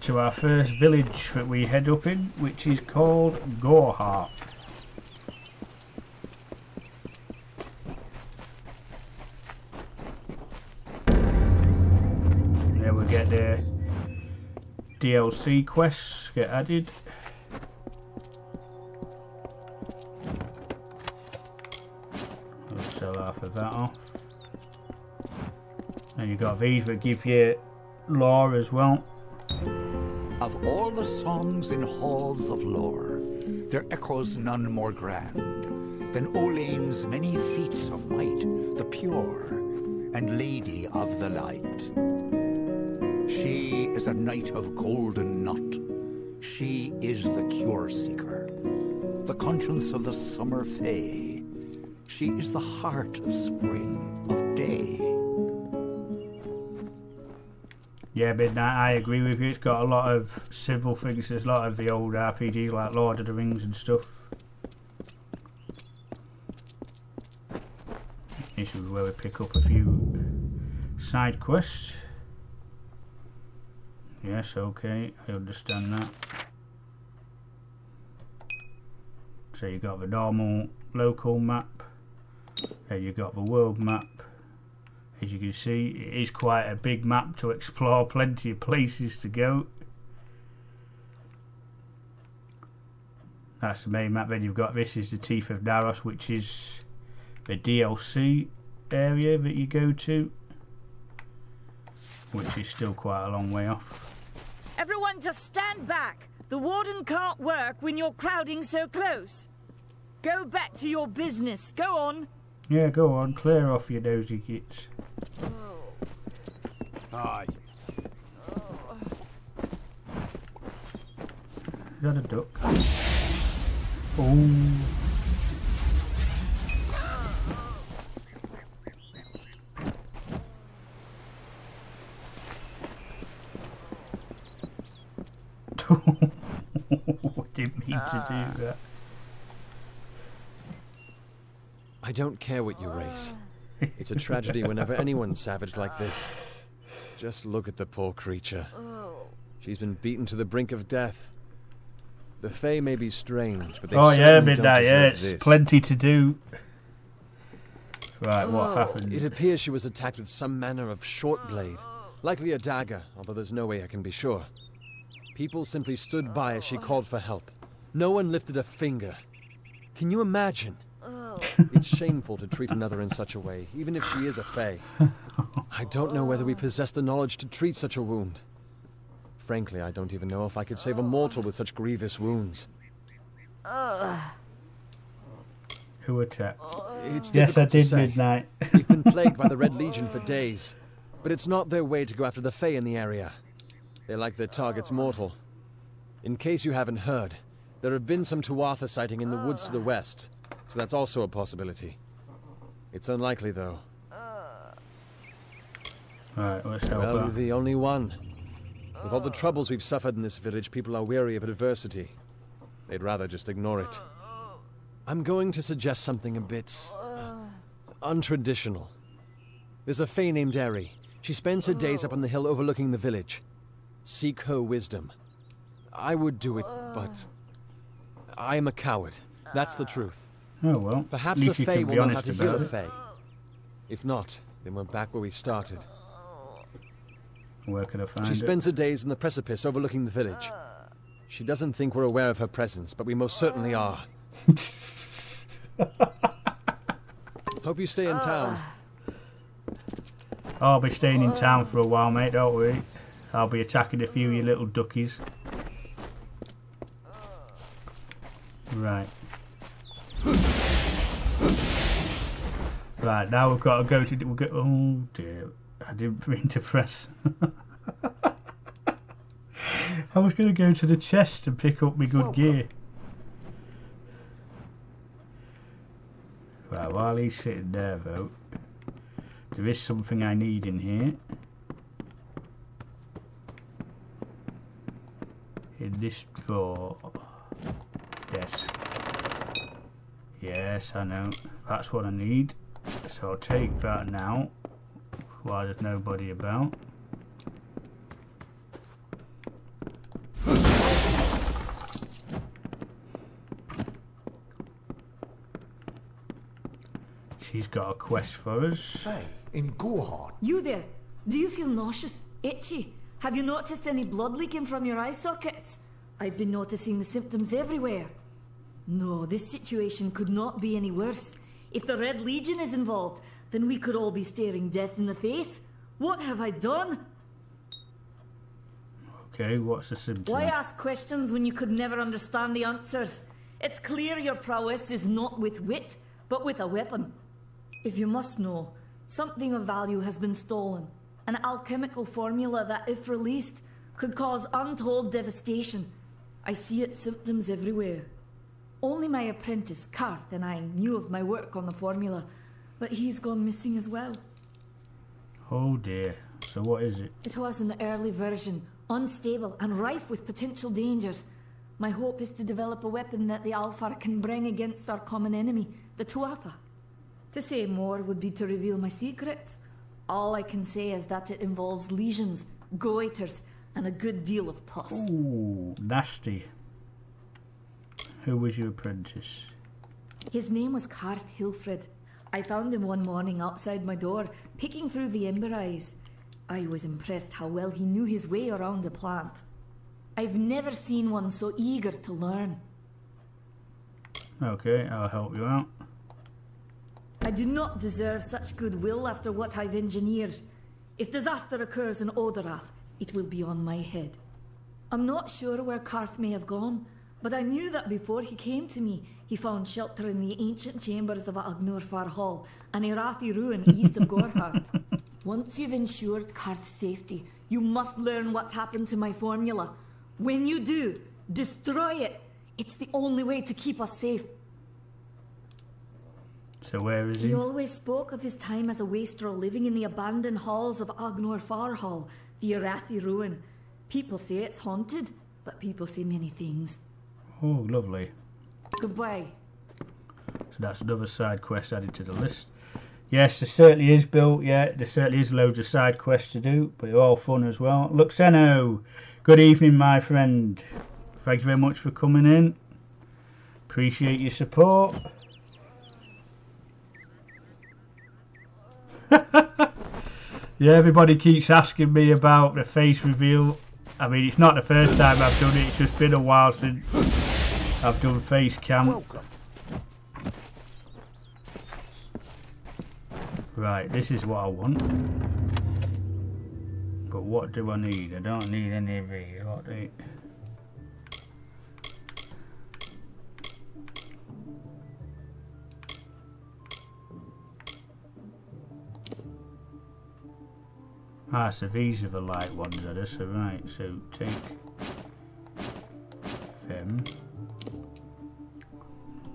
to our first village that we head up in, which is called Gorehart. There we get the DLC quests get added. We'll sell half of that off. And you got these that give you lore as well. Of all the songs in halls of lore, there echoes none more grand than Olane's many feats of might, the pure and lady of the light. She is a knight of golden knot. She is the cure seeker, the conscience of the summer fae. She is the heart of spring, of day. Yeah, Midnight, I agree with you. It's got a lot of civil things. There's a lot of the old RPGs like Lord of the Rings and stuff. This is where we pick up a few side quests. Yes, okay, I understand that. So you got the normal local map, and you got the world map. As you can see, it is quite a big map to explore, plenty of places to go. That's the main map. Then you've got this is the Teeth of Naros, which is the DLC area that you go to, which is still quite a long way off. Everyone just stand back. The warden can't work when you're crowding so close. Go back to your business. Go on. Yeah, go on. Clear off your nosy gits. Aye. Is that a duck? Oh. Didn't mean to do that. I don't care what you race. It's a tragedy whenever anyone's savage like this. Just look at the poor creature. She's been beaten to the brink of death. The Fae may be strange, but they certainly don't deserve this. Plenty to do. Right, what happened? It appears she was attacked with some manner of short blade, likely a dagger, although there's no way I can be sure. People simply stood by as she called for help. No one lifted a finger. Can you imagine? It's shameful to treat another in such a way, even if she is a Fae. I don't know whether we possess the knowledge to treat such a wound. Frankly, I don't even know if I could save a mortal with such grievous wounds. Who attacked? It's Yes, I difficult to did, say. Midnight. We've been plagued by the Red Legion for days, but it's not their way to go after the Fae in the area. They like their targets mortal. In case you haven't heard, There have been some Tuatha sighting in the woods to the west, so that's also a possibility. It's unlikely, though. Right, let's help Well, her. you're the only one. With all the troubles we've suffered in this village, people are weary of adversity. They'd rather just ignore it. I'm going to suggest something a bit untraditional. There's a fae named Eri. She spends her days up on the hill overlooking the village. Seek her wisdom. I would do it, but I am a coward. That's the truth. Oh well. Perhaps at a least you fae can be will know how honest to heal about a it. fae. If not, then we're back where we started. Where could I find She it? spends her days on the precipice overlooking the village. She doesn't think we're aware of her presence, but we most certainly are. Hope you stay in town. I'll be staying in town for a while, mate, don't worry. I'll be attacking a few of you little duckies. Right. Right, now we've got to go to... oh dear, I didn't mean to press. I was going to go to the chest and pick up my good gear. Right, while he's sitting there though, there is something I need in here. In this drawer. Desk. Yes, I know. That's what I need. So I'll take that now while there's nobody about. She's got a quest for us. Faye, in Gorhard. You there? Do you feel nauseous? Itchy? Have you noticed any blood leaking from your eye sockets? I've been noticing the symptoms everywhere. No, this situation could not be any worse. If the Red Legion is involved, then we could all be staring death in the face. What have I done? Okay, what's the symptom? Why ask questions when you could never understand the answers? It's clear your prowess is not with wit, but with a weapon. If you must know, something of value has been stolen. An alchemical formula that, if released, could cause untold devastation. I see its symptoms everywhere. Only my apprentice, Karth, and I knew of my work on the formula, but he's gone missing as well. Oh dear. So what is it? It was an early version, unstable and rife with potential dangers. My hope is to develop a weapon that the Alfar can bring against our common enemy, the Tuatha. To say more would be to reveal my secrets. All I can say is that it involves lesions, goiters, and a good deal of pus. Ooh, nasty. Who was your apprentice? His name was Karth Hilfred. I found him one morning outside my door, picking through the ember eyes. I was impressed how well he knew his way around a plant. I've never seen one so eager to learn. Okay, I'll help you out. I do not deserve such goodwill after what I've engineered. If disaster occurs in Odorath, it will be on my head. I'm not sure where Karth may have gone, but I knew that before he came to me, he found shelter in the ancient chambers of Agnurfar Hall, an Irathi ruin east of Gorhard. Once you've ensured Karth's safety, you must learn what's happened to my formula. When you do, destroy it. It's the only way to keep us safe. So where is he? He always spoke of his time as a wastrel living in the abandoned halls of Agnurfar Hall, the Irathi ruin. People say it's haunted, but people say many things. Oh, lovely. Goodbye. So that's another side quest added to the list. Yes, there certainly is, Bill. Yeah, there certainly is loads of side quests to do, but they're all fun as well. Luxeno, good evening, my friend. Thank you very much for coming in. Appreciate your support. Yeah, everybody keeps asking me about the face reveal. I mean, it's not the first time I've done it. It's just been a while since I've done face cam. Welcome. Right, this is what I want. But what do I need? I don't need any of these. What do I... Ah, so these are the light ones, are they? So right, so take them.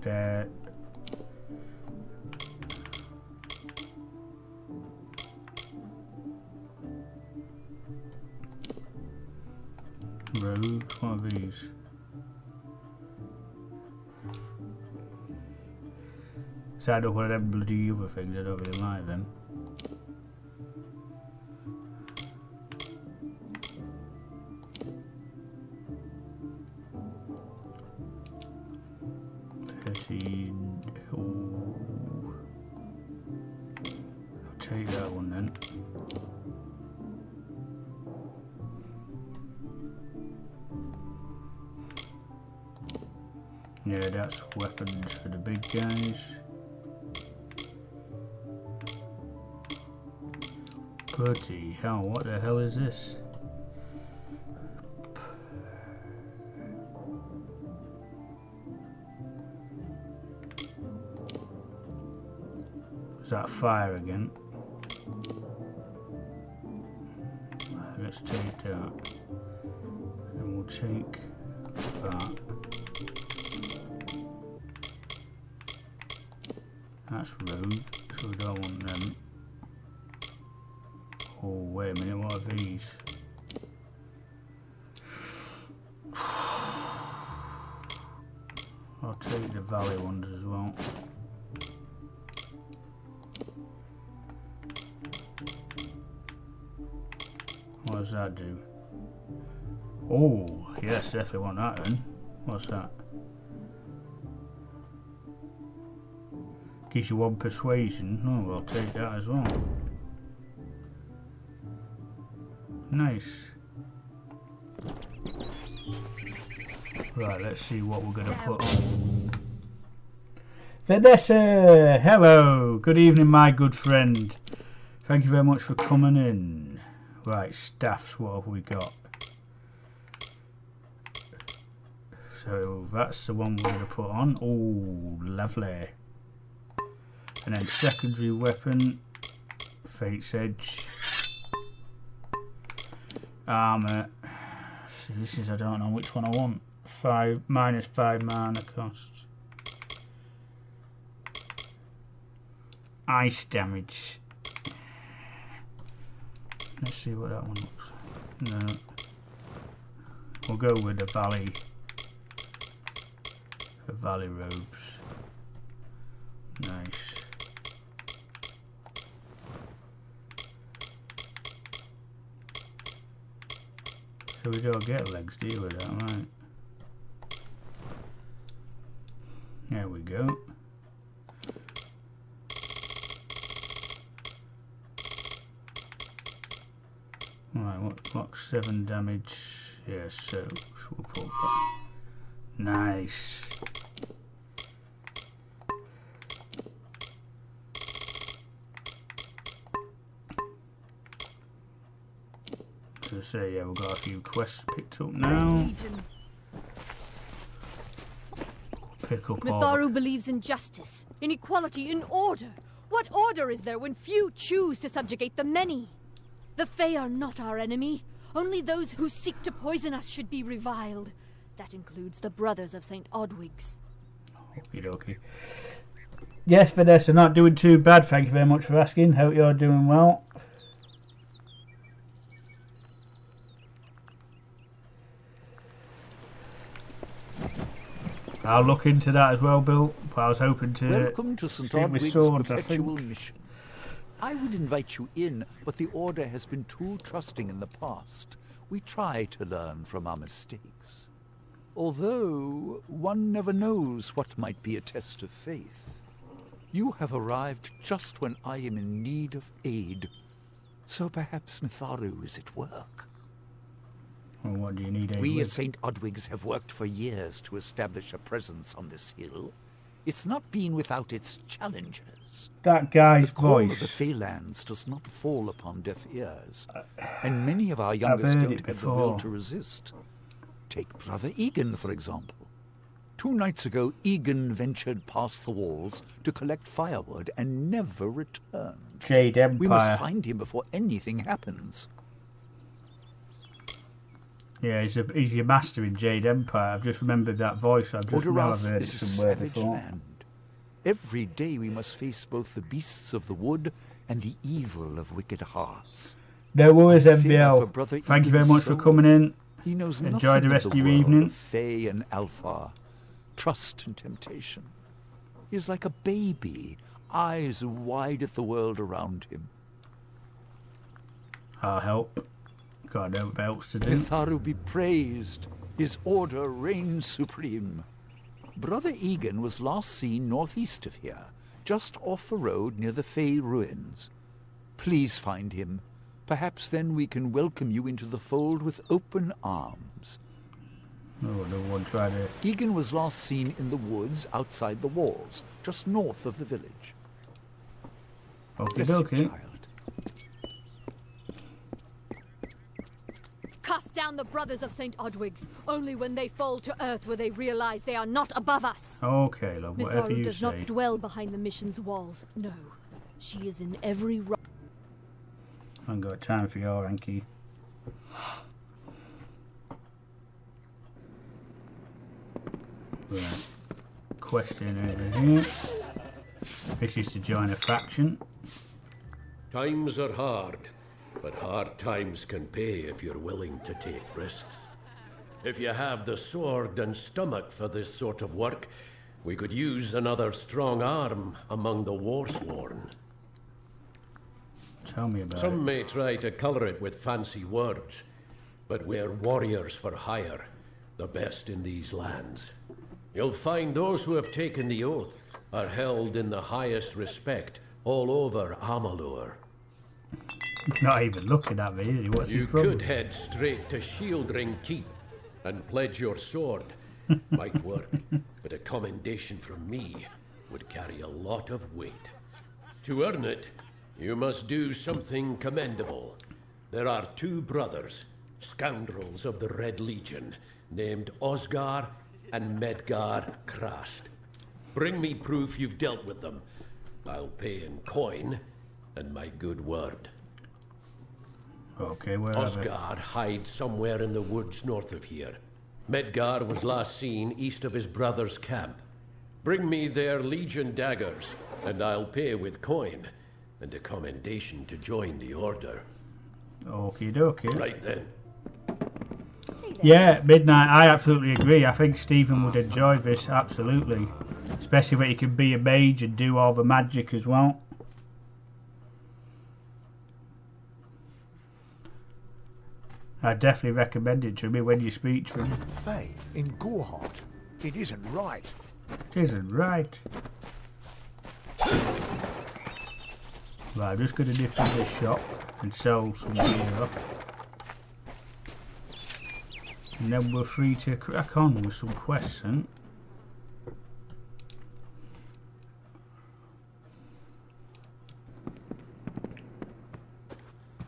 there. Rogue, what are these? Side up one of them bloody other things, I don't really like them. Ooh. I'll take that one then. Yeah, that's weapons for the big guys. Bloody hell, what the hell is this? Is that fire again? Let's take that. And we'll take that. That's rude, so we don't want them. Oh, wait a minute, what are these? I'll take the valley ones as well. What does that do? Oh, yes, definitely want that then. What's that? Gives you 1 persuasion. Oh, I'll take that as well. Nice. Right, let's see what we're going to put on. Vanessa! Hello! Good evening, my good friend. Thank you very much for coming in. Right, staffs, what have we got? So, that's the one we're going to put on. Oh, lovely. And then secondary weapon, Fate's Edge, armor. So this is, I don't know which one I want. -5 mana cost. Ice damage. Let's see what that one looks like. No. We'll go with the valley. The valley robes. Nice. So we don't get legs, do you, with that, right? There we go. Right, what 7 damage? Yeah, so we'll put that. Nice. So yeah, we've got a few quests picked up now. Pick up Mitharu believes in justice, in equality, in order. What order is there when few choose to subjugate the many? The Fae are not our enemy. Only those who seek to poison us should be reviled. That includes the brothers of St. Odwig's. Okie dokie. Yes, Vanessa, not doing too bad. Thank you very much for asking. Hope you're doing well. I'll look into that as well, Bill. But I was hoping to. Welcome to St. Odwig's perpetual mission. I would invite you in, but the Order has been too trusting in the past. We try to learn from our mistakes. Although, one never knows what might be a test of faith. You have arrived just when I am in need of aid. So perhaps Mitharu is at work. Well, what do you need aid We with? at St. Odwig's have worked for years to establish a presence on this hill. It's not been without its challenges. That guy's the call voice. of the Phalanx does not fall upon deaf ears, and many of our youngest don't have the will to resist. Take Brother Egan, for example. 2 nights ago, Egan ventured past the walls to collect firewood and never returned. Jade Empire. We must find him before anything happens. Yeah, he's your master in Jade Empire. I've just remembered that voice. I've just now Odorath heard it is a somewhere savage before. land. Every day we must face both the beasts of the wood and the evil of wicked hearts. No worries, I fear for MBL. Brother Thank you very Egan's much for soul. coming in. He knows Enjoy nothing the rest of of your world evening. Of Fae and Alpha, trust and temptation. He is like a baby, eyes wide at the world around him. I'll help. Got no else to do. Mitharu be praised. His order reigns supreme. Brother Egan was last seen northeast of here, just off the road near the Fae ruins. Please find him. Perhaps then we can welcome you into the fold with open arms. Oh, no one tried to... Egan was last seen in the woods outside the walls, just north of the village. Okay, Bless you, okay. child. Cast down the brothers of St. Odwig's. Only when they fall to earth will they realize they are not above us. Okay, love, whatever Mitharu you does say. not dwell behind the mission's walls. No, she is in every rock. I ain't got time for your Anki. Right. Question over here. This is to join a faction. Times are hard, but hard times can pay if you're willing to take risks. If you have the sword and stomach for this sort of work, we could use another strong arm among the warsworn. Tell me about Some it. may try to colour it with fancy words, but we're warriors for hire, the best in these lands. You'll find those who have taken the oath are held in the highest respect all over Amalur. Not even looking at me, is he? What's You his problem? could head straight to Shieldring Keep and pledge your sword. Might work, but a commendation from me would carry a lot of weight. To earn it, you must do something commendable. There are two brothers, scoundrels of the Red Legion, named Osgar and Medgar Krast. Bring me proof you've dealt with them. I'll pay in coin and my good word. Okay, where are they? Osgar hides somewhere in the woods north of here. Medgar was last seen east of his brother's camp. Bring me their Legion daggers, and I'll pay with coin, and a commendation to join the order. Okie dokie. Right then. Yeah, Midnight, I absolutely agree. I think Stephen would enjoy this, absolutely. Especially when he can be a mage and do all the magic as well. I definitely recommend it to me when you speak to him. Faye, in Gorehart. It isn't right. It isn't right. Right, I'm just going to nip in this shop and sell some gear off. And then we're free to crack on with some quests, then.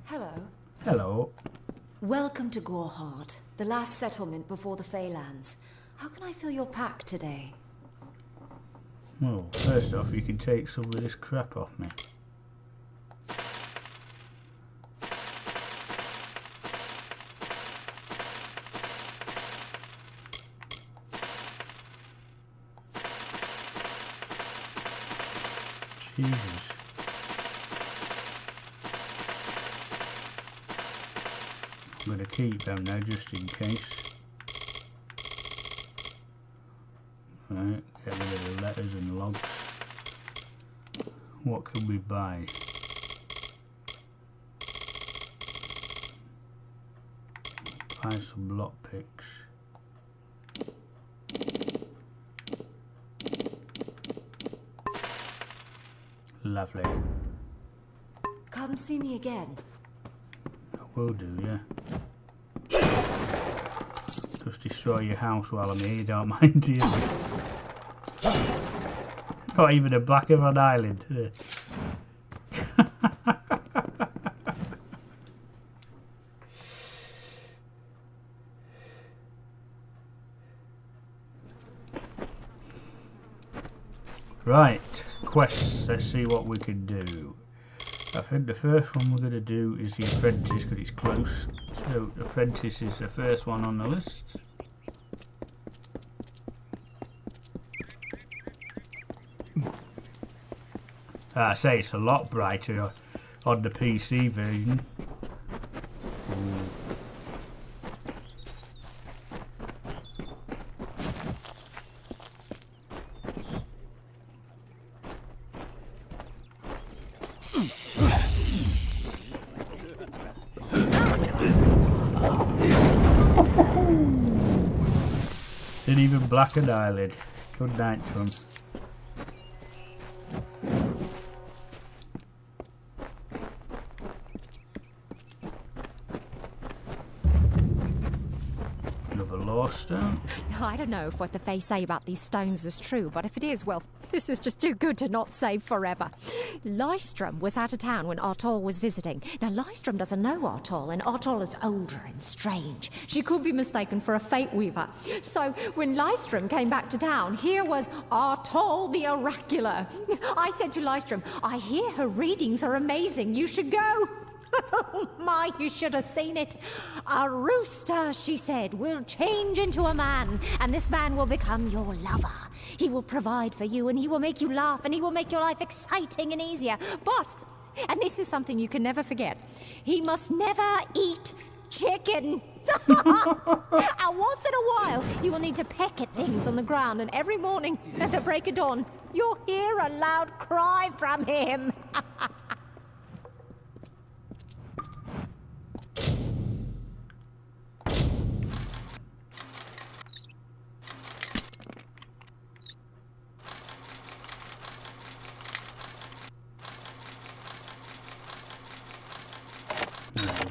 Hello. Hello. Welcome to Gorehart, the last settlement before the Feylands. How can I fill your pack today? Well, first off, you can take some of this crap off me. Jesus. I'm going to keep them now just in case. Right, get rid of the letters and logs. What can we buy? Buy some lockpicks. Lovely. Come see me again. I will do, yeah. Just destroy your house while I'm here, you don't mind, do you? Not even a back of an island. Right, quests. Let's see what we can do. I think the first one we're going to do is the apprentice because it's close. So, apprentice is the first one on the list. I say it's a lot brighter on the PC version. Didn't even black an eyelid. Good night to him. Another law stone. I don't know if what the Fae say about these stones is true, but if it is, well, this is just too good to not save forever. Lystrom was out of town when Artol was visiting. Now, Lystrom doesn't know Artol, and Artol is older and strange. She could be mistaken for a Fate Weaver. So, when Lystrom came back to town, here was Artol the Oracular. I said to Lystrom, I hear her readings are amazing. You should go. Oh my, you should have seen it. A rooster, she said, will change into a man, and this man will become your lover. He will provide for you, and he will make you laugh, and he will make your life exciting and easier. But, and this is something you can never forget, he must never eat chicken. And once in a while, you will need to peck at things on the ground, and every morning at the break of dawn, you'll hear a loud cry from him.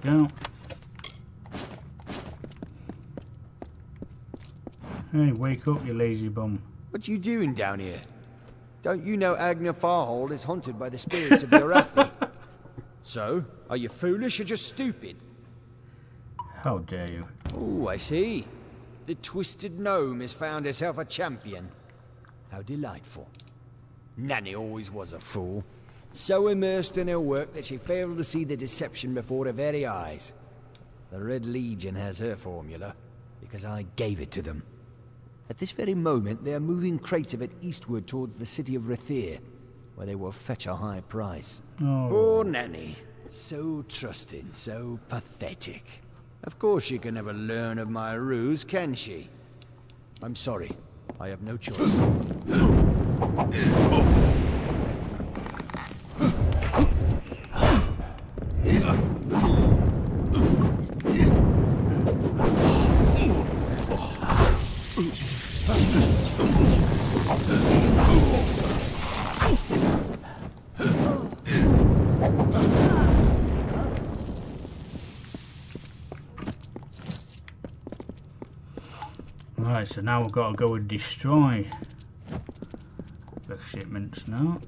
Go. Hey, wake up, you lazy bum. What you doing down here? Don't you know Agna Farhold is haunted by the spirits of the Arathi? So, are you foolish or just stupid? How dare you? Oh, I see. The Twisted Gnome has found herself a champion. How delightful. Nanny always was a fool. So immersed in her work that she failed to see the deception before her very eyes. The Red Legion has her formula, because I gave it to them. At this very moment, they are moving crates of it eastward towards the city of Rathir, where they will fetch a high price. Oh. Poor Nanny. So trusting, so pathetic. Of course she can never learn of my ruse, can she? I'm sorry. I have no choice. Right, so now we've got to go and destroy the shipments now.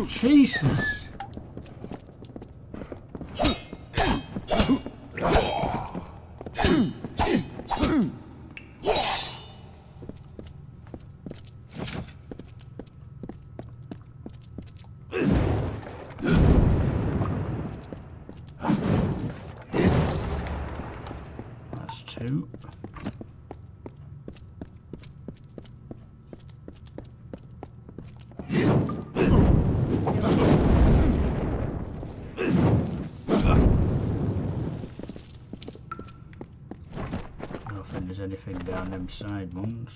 Jesus! That's two. I don't think there's anything down them side ones.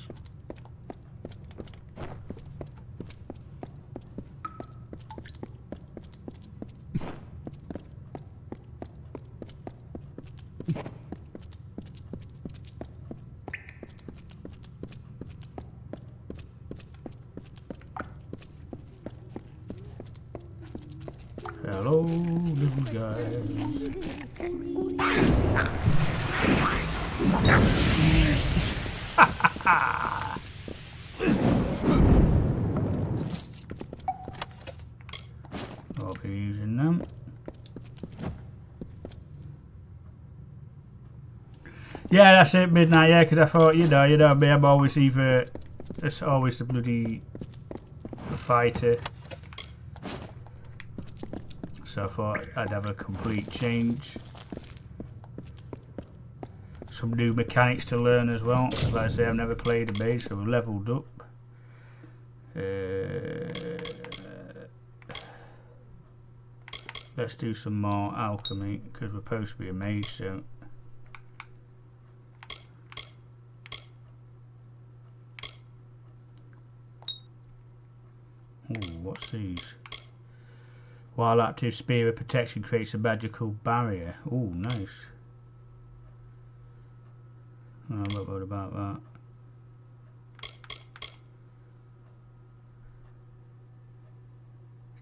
Hello, little guy. I'll be using them. Yeah, that's it, midnight. Yeah, because I thought, you know me. I'm always either it's always the bloody fighter. So I thought I'd have a complete change. Some new mechanics to learn as well. Like I say, I've never played a mage, so we've leveled up. Let's do some more alchemy because we're supposed to be a mage, so. Ooh, what's these? While active, spear of protection creates a magical barrier. Ooh, nice. Oh, I'm not worried about that.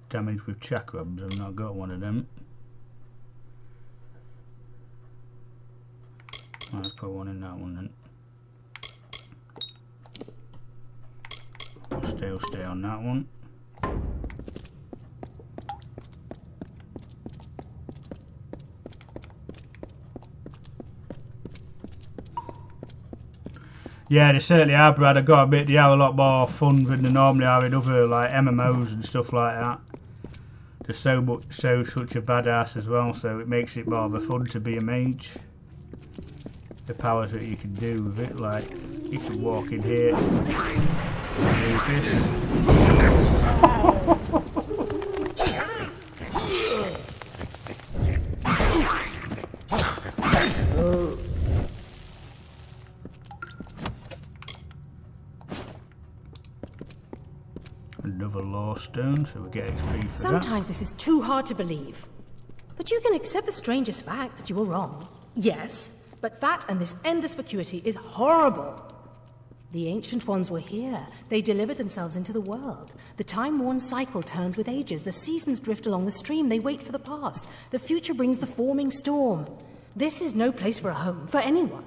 Damage with chakrams, I've not got one of them. Let's put one in that one then. We'll stay on that one. Yeah, they certainly are, Brad. I've got to admit, they have a lot more fun than they normally are in other like MMOs and stuff like that. They're such a badass as well, so it makes it more of a fun to be a mage. The powers that you can do with it, like you can walk in here and do this. Another law stone, so we get XP for Sometimes this is too hard to believe. But you can accept the strangest fact that you were wrong. Yes, but that and this endless vacuity is horrible. The Ancient Ones were here. They delivered themselves into the world. The time-worn cycle turns with ages. The seasons drift along the stream. They wait for the past. The future brings the forming storm. This is no place for a home, for anyone.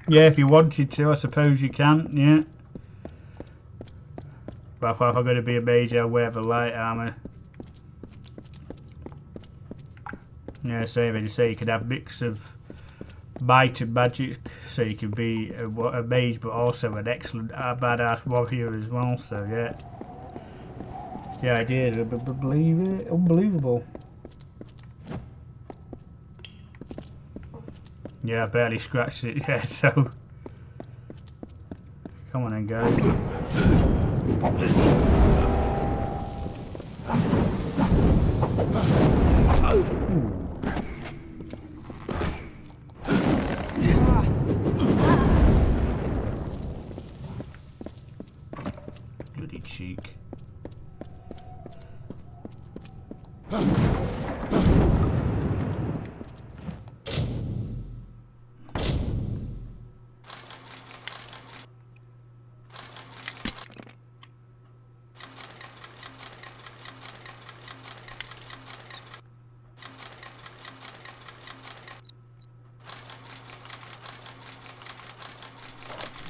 Yeah, if you wanted to, I suppose you can, yeah. But if I'm going to be a mage, I'll wear the light armour. Yeah, same as you say, you can have a mix of might and magic, so you can be a mage but also an excellent badass warrior as well, so yeah. The idea is unbelievable. Yeah, I barely scratched it, yeah, so... Come on then, guys. Bloody cheek.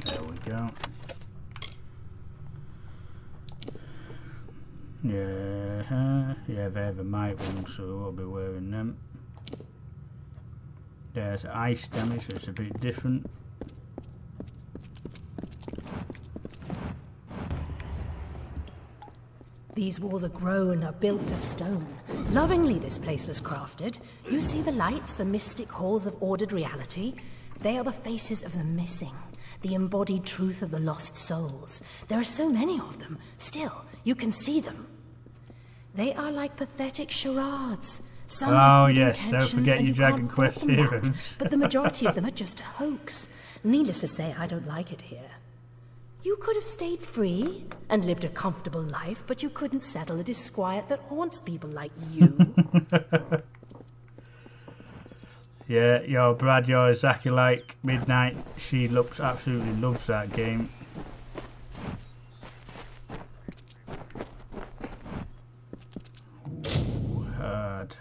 There we go. Yeah, they're the might ones, so we'll be wearing them. There's ice damage, so it's a bit different. These walls are grown, are built of stone. Lovingly this place was crafted. You see the lights, the mystic halls of ordered reality? They are the faces of the missing, the embodied truth of the lost souls. There are so many of them. Still, you can see them. They are like pathetic charades. Some with good intentions, don't forget and your you Dragon can't fault Quest them heroes. that. But the majority of them are just a hoax. Needless to say, I don't like it here. You could have stayed free and lived a comfortable life, but you couldn't settle the disquiet that haunts people like you. Yeah, yo, Brad, you're exactly like Midnight. She absolutely loves that game. Ooh, hard.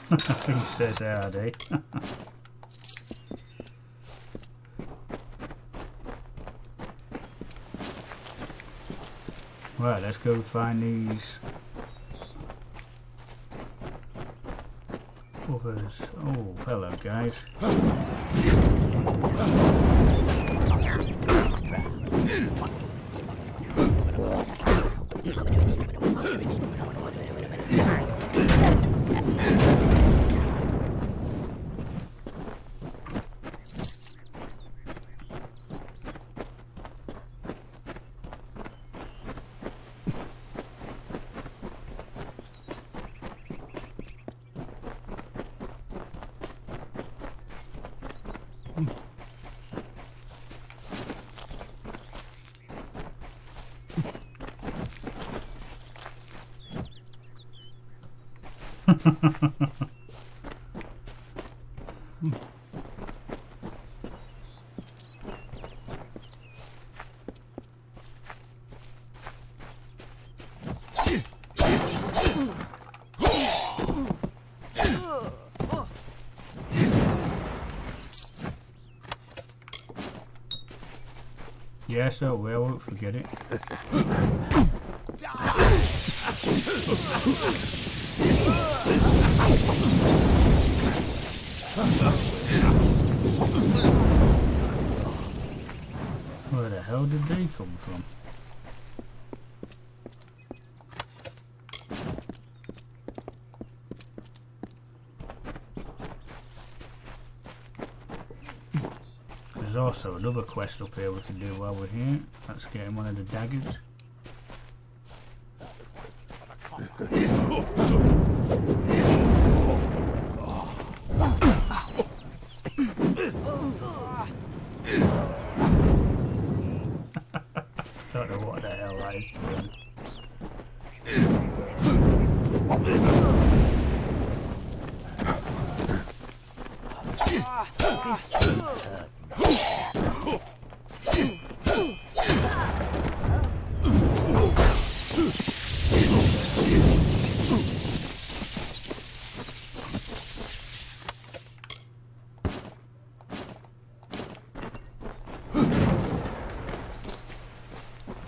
Who says hard, eh? Right, let's go find these others. Oh, hello, guys. Yes, I will. I won't forget it. Where the hell did they come from? There's also another quest up here we can do while we're here. That's getting one of the daggers. Don't know what the hell that is doing.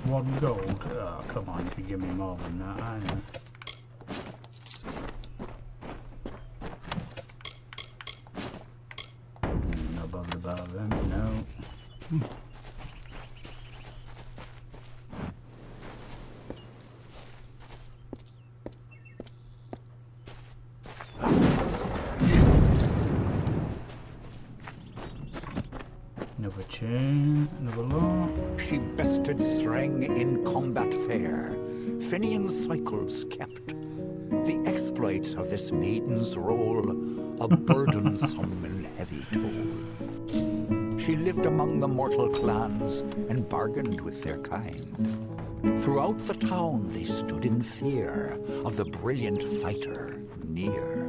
One gold? Oh, come on, you can give me more than that, I know. Not bothered about them, no. Another chain, another law. She bested Threng in combat fair. Finian cycles kept. The exploits of this maiden's role, a burdensome and heavy toll. She lived among the mortal clans and bargained with their kind. Throughout the town they stood in fear of the brilliant fighter near.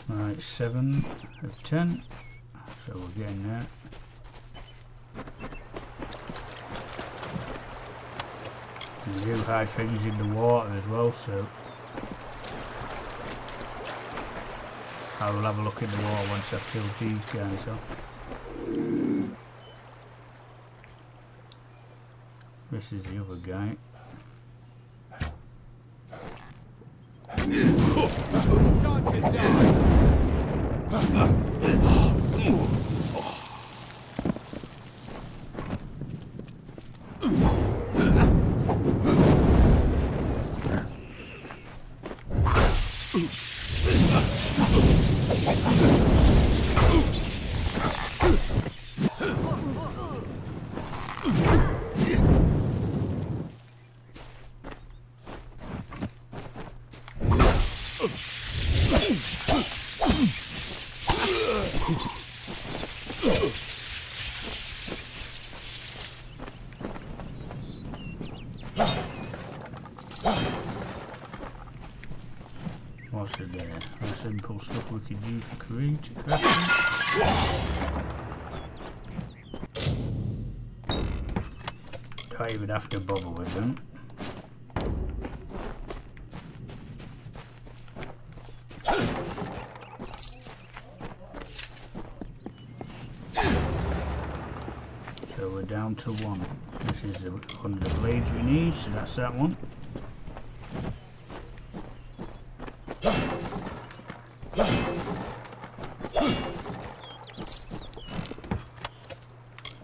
Right, 7 of 10, so we're getting that. And we do hide things in the water as well, so I will have a look in the water once I've killed these guys off. This is the other guy. Time to die. What's it there? That's simple stuff we could use for crafting. Don't even have to bother with them. So we're down to one. This is one of the blades we need, so that's that one.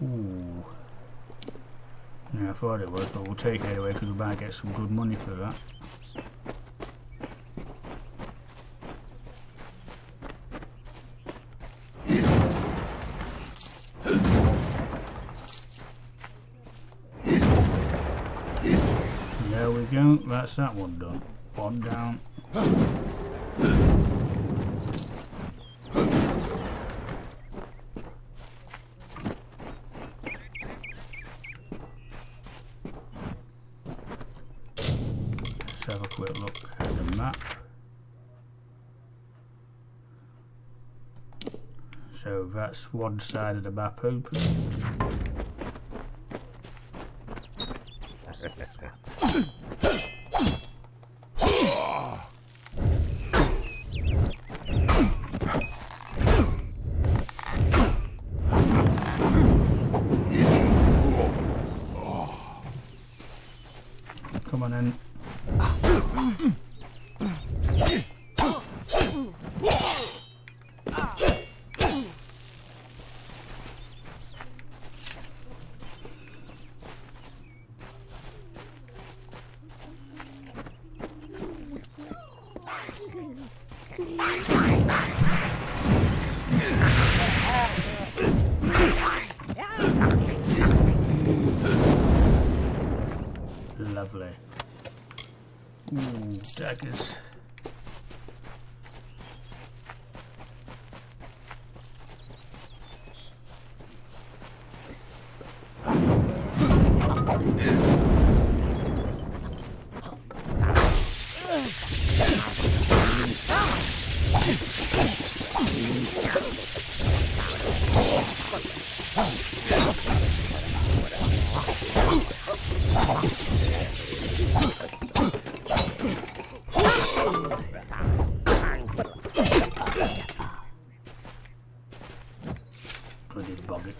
Ooh. Yeah, I thought it was, but we'll take it anyway because we might get some good money for that. There we go, that's that one done. One down. Let's have a quick look at the map. So that's one side of the map open. Come on in. Lovely. Ooh, daggers. Bloody boggits.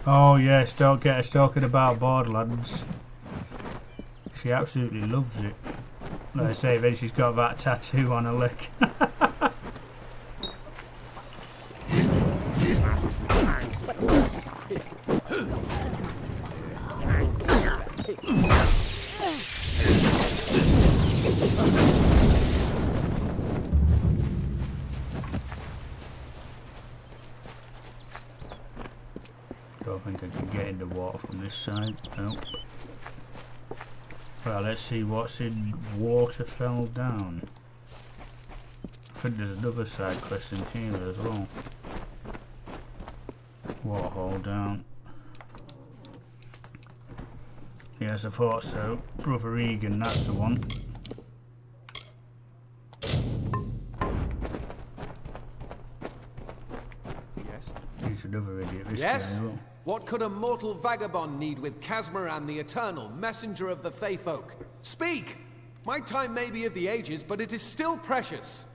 Oh yes, don't get us talking about Borderlands. She absolutely loves it. Like I say, then she's got that tattoo on her leg. Don't think I can get in the water from this side. Nope. Well, let's see what's in Waterfell Down. I think there's another side quest in here as well. Waterhole Down. Yes, I thought so. Brother Egan, that's the one. Yes? He's another idiot. This Yes? guy as well. What could a mortal vagabond need with Casmaran the Eternal, messenger of the Fey Folk? Speak! My time may be of the ages, but it is still precious.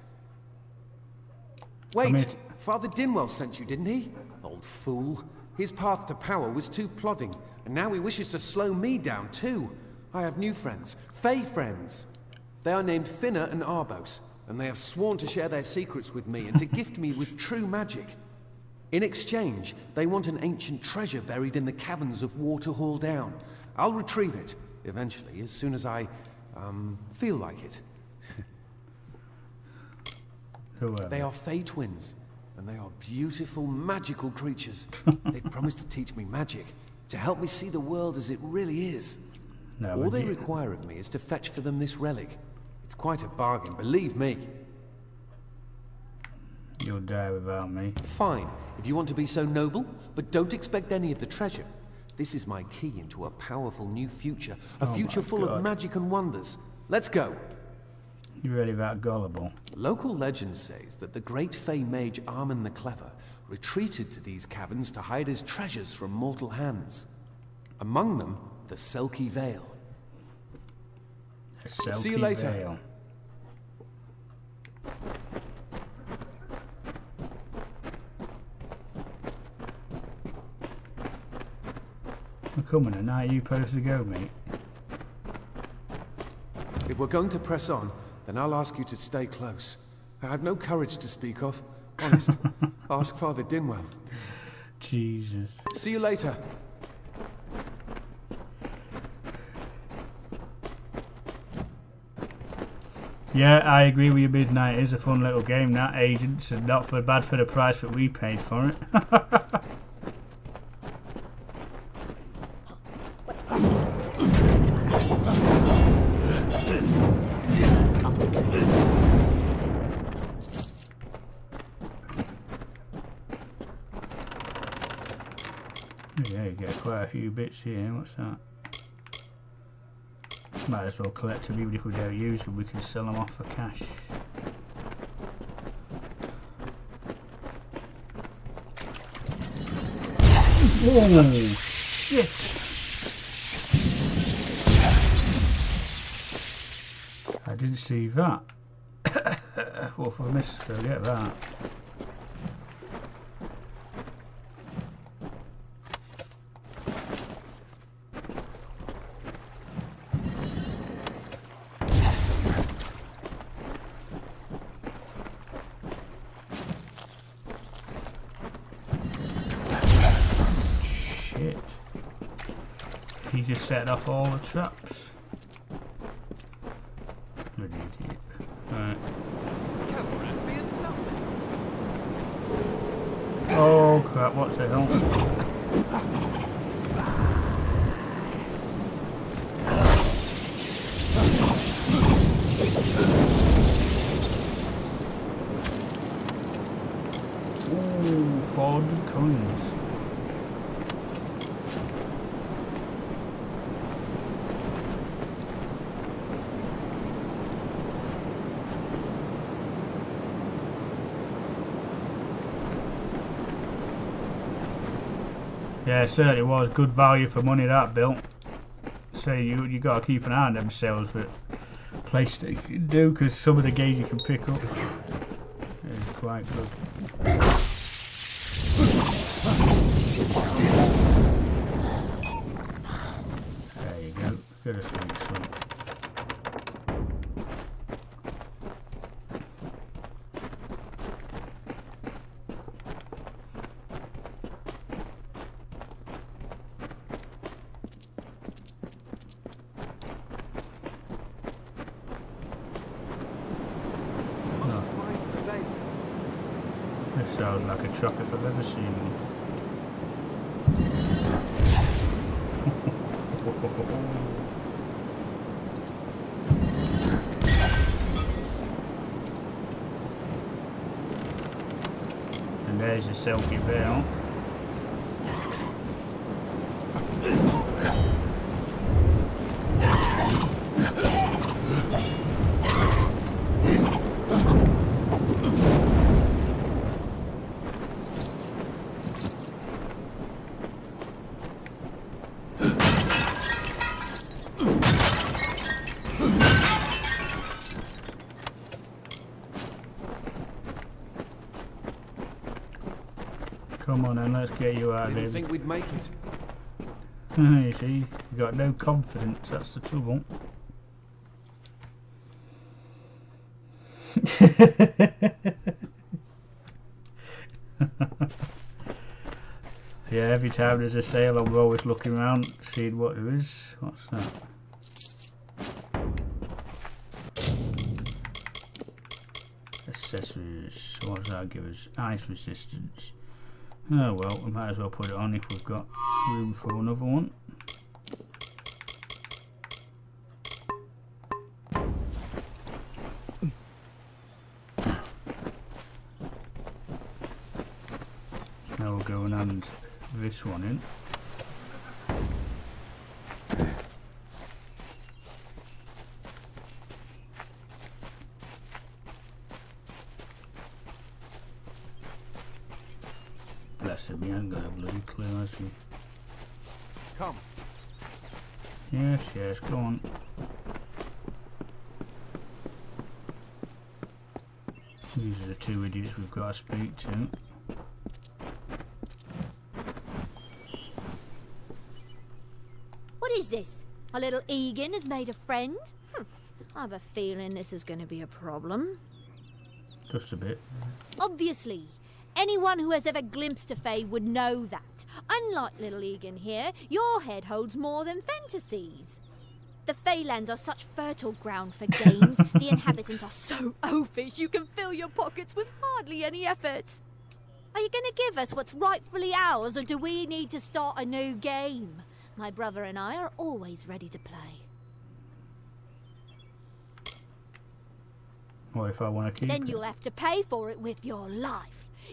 Wait, Father Dinwell sent you, didn't he? Old fool. His path to power was too plodding, and now he wishes to slow me down too. I have new friends, Fey friends. They are named Finna and Arbos, and they have sworn to share their secrets with me and to gift me with true magic. In exchange, they want an ancient treasure buried in the caverns of Waterhall Down. I'll retrieve it, eventually, as soon as I feel like it. Who are they? Are Fey twins, and they are beautiful, magical creatures. They've promised to teach me magic, to help me see the world as it really is. No, all they require of me is to fetch for them this relic. It's quite a bargain, believe me. You'll die without me. Fine, if you want to be so noble, but don't expect any of the treasure. This is my key into a powerful new future, a future full of magic and wonders. Let's go. You really that gullible? Local legend says that the great Fey mage Armin the Clever retreated to these caverns to hide his treasures from mortal hands. Among them, the Selkie Veil. See you later. Veil. I'm coming, and now you supposed to go, mate. If we're going to press on, then I'll ask you to stay close. I have no courage to speak of. Honest. Ask Father Dinwell. Jesus. See you later. Yeah, I agree with you, Midnight. It is a fun little game, that, Agents, and not for bad for the price that we paid for it. Yeah, you get quite a few bits here. What's that? Might as well collect them, even if we don't use them, we can sell them off for cash. Oh, shit! I didn't see that. What if I missed? Forget that. He just set off all the traps. Bloody idiot. Right. Oh crap, what's the hell? Ooh, 400 coins. Yeah, it certainly was good value for money, that built. So you got to keep an eye on them sales that PlayStation do, because some of the games you can pick up is quite good. There you go. Good as sweet son. This sounds like a truck if I've ever seen one. And there's a Selkie Veil. Come on then, let's get you out of here. Didn't think we'd make it. You see, you got no confidence, that's the trouble. Yeah, every time there's a sale I'm always looking around, seeing what there is. What's that? accessories. What does that give us? Ice resistance. Oh well, we might as well put it on if we've got room for another one. Now we'll go and hand this one in. Bless him, he ain't got a bloody clue, has he? Come. Yes, yes, go on. These are the two idiots we've got to speak to. What is this? Our little Egan has made a friend? I have a feeling this is going to be a problem. Just a bit. Obviously. Anyone who has ever glimpsed a Fae would know that. Unlike little Egan here, your head holds more than fantasies. The Feylands are such fertile ground for games. The inhabitants are so oafish you can fill your pockets with hardly any effort. Are you going to give us what's rightfully ours, or do we need to start a new game? My brother and I are always ready to play. What if I want to keep Then it? you'll have to pay for it with your life.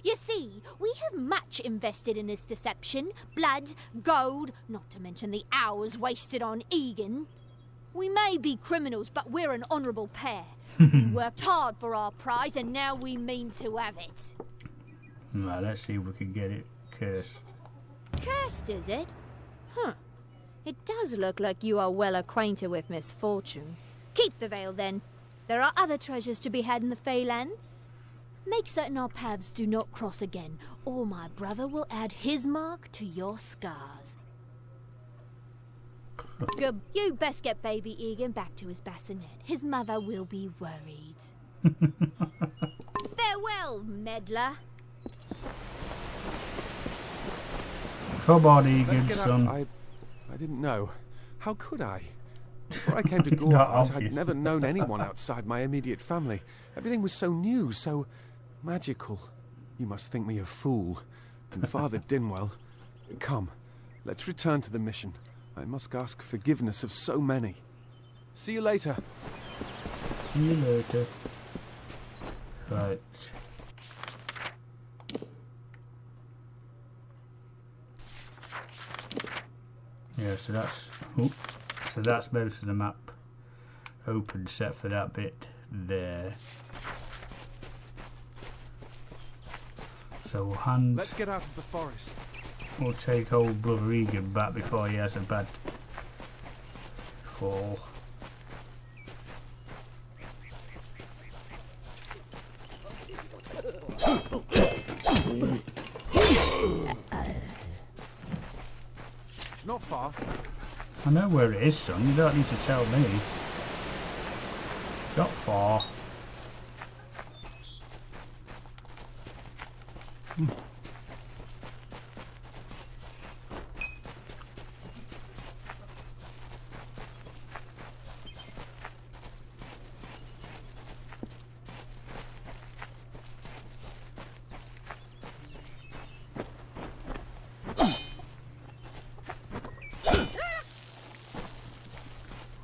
You see, we have much invested in this deception. Blood, gold, not to mention the hours wasted on Egan. We may be criminals, but we're an honourable pair. We worked hard for our prize, and now we mean to have it. Right, let's see if we can get it cursed. Cursed, is it? It does look like you are well acquainted with misfortune. Keep the veil, then. There are other treasures to be had in the Feylands. Make certain our paths do not cross again, or my brother will add his mark to your scars. Good. You best get baby Egan back to his bassinet. His mother will be worried. Farewell, meddler. Come on, Egan, Let's get son. up. I didn't know. How could I? Before I came to Not Gorhart, I'd obvious. never known anyone outside my immediate family. Everything was so new, so magical. You must think me a fool. And Father Dinwell... Come, let's return to the mission. I must ask forgiveness of so many. See you later. See you later. Right. Yeah, so that's most of the map open except for that bit there. So Let's get out of the forest. we'll take old brother Egan back before he has a bad fall. It's not far. I know where it is, son. You don't need to tell me. Not far.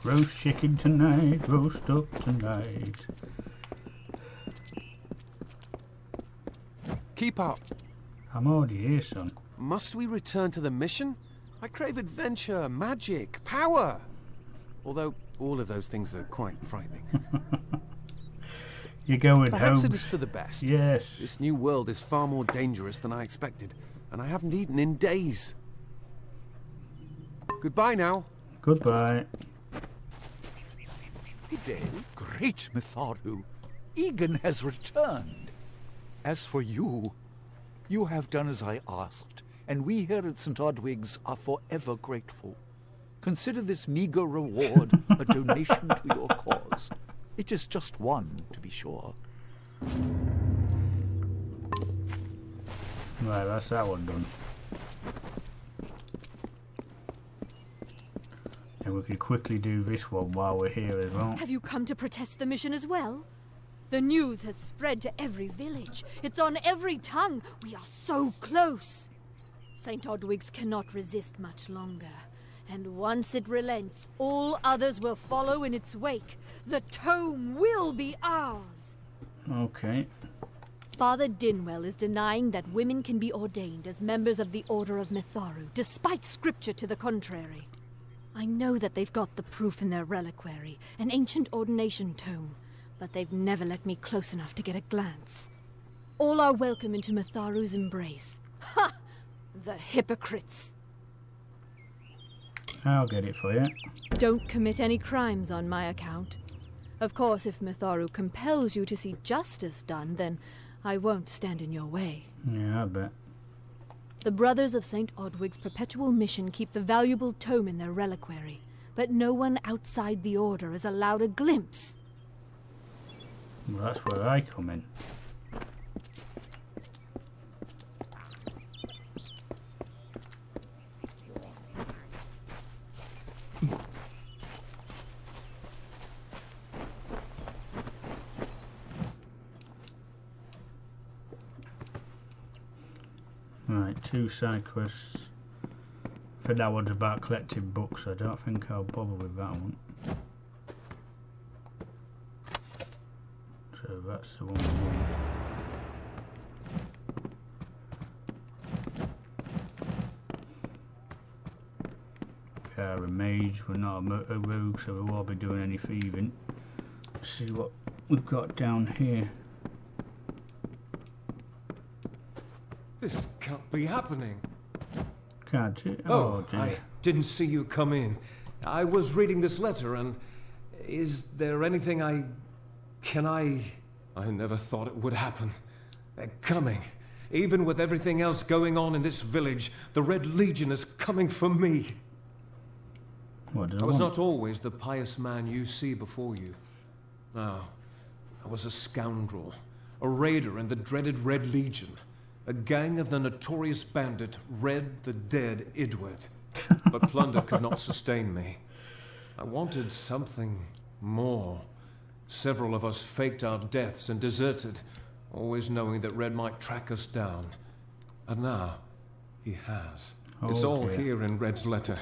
Roast chicken tonight, roast up tonight. Keep up. I'm already here, son. Must we return to the mission? I crave adventure, magic, power. Although all of those things are quite frightening. You're going Perhaps home. it is for the best. Yes. This new world is far more dangerous than I expected, and I haven't eaten in days. Goodbye now. Goodbye. Good day. Great Mitharu. Egan has returned. As for you, you have done as I asked, and we here at St. Odwig's are forever grateful. Consider this meager reward a donation to your cause. It is just one, to be sure. Right, that's that one done. And we could quickly do this one while we're here as well. Have you come to protest the mission as well? The news has spread to every village. It's on every tongue. We are so close. St. Odwig's cannot resist much longer. And once it relents, all others will follow in its wake. The tome will be ours. Okay. Father Dinwell is denying that women can be ordained as members of the Order of Mitharu, despite scripture to the contrary. I know that they've got the proof in their reliquary, an ancient ordination tome, but they've never let me close enough to get a glance. All are welcome into Mitharu's embrace. Ha! The hypocrites! I'll get it for you. Don't commit any crimes on my account. Of course, if Mitharu compels you to see justice done, then I won't stand in your way. Yeah, I bet. The Brothers of St. Odwig's perpetual mission keep the valuable tome in their reliquary, but no one outside the Order is allowed a glimpse. Well, that's where I come in. Right, 2 side quests. I think that one's about collecting books. I don't think I'll bother with that one. So that's the one we want. We are a mage, we're not a rogue, so we won't be doing any thieving. Let's see what we've got down here. This can't be happening. Can't it? Oh, dear. I didn't see you come in. I was reading this letter and... Is there anything I never thought it would happen. They're coming. Even with everything else going on in this village, the Red Legion is coming for me. What do I was not always the pious man you see before you. No, I was a scoundrel, a raider in the dreaded Red Legion, a gang of the notorious bandit Red the Dead Edward. But plunder could not sustain me. I wanted something more. Several of us faked our deaths and deserted, always knowing that Red might track us down. And now, he has. It's all here in Red's letter.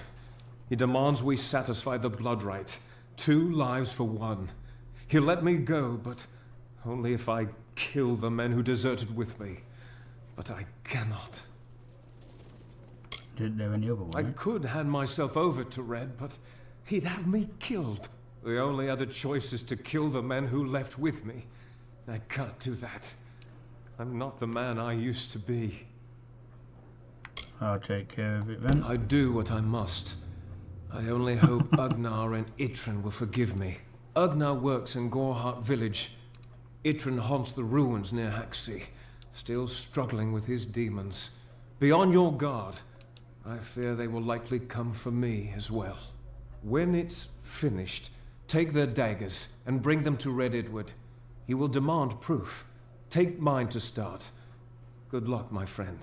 He demands we satisfy the blood rite. 2 lives for 1. He'll let me go, but only if I kill the men who deserted with me. But I cannot. Didn't there any other way? I could hand myself over to Red, but he'd have me killed. The only other choice is to kill the men who left with me. I can't do that. I'm not the man I used to be. I'll take care of it then. I do what I must. I only hope Ugnar and Itrin will forgive me. Ugnar works in Gorhart village. Itrin haunts the ruins near Haxi, still struggling with his demons. Be on your guard. I fear they will likely come for me as well. When it's finished, take their daggers and bring them to Red Edward. He will demand proof. Take mine to start. Good luck, my friend.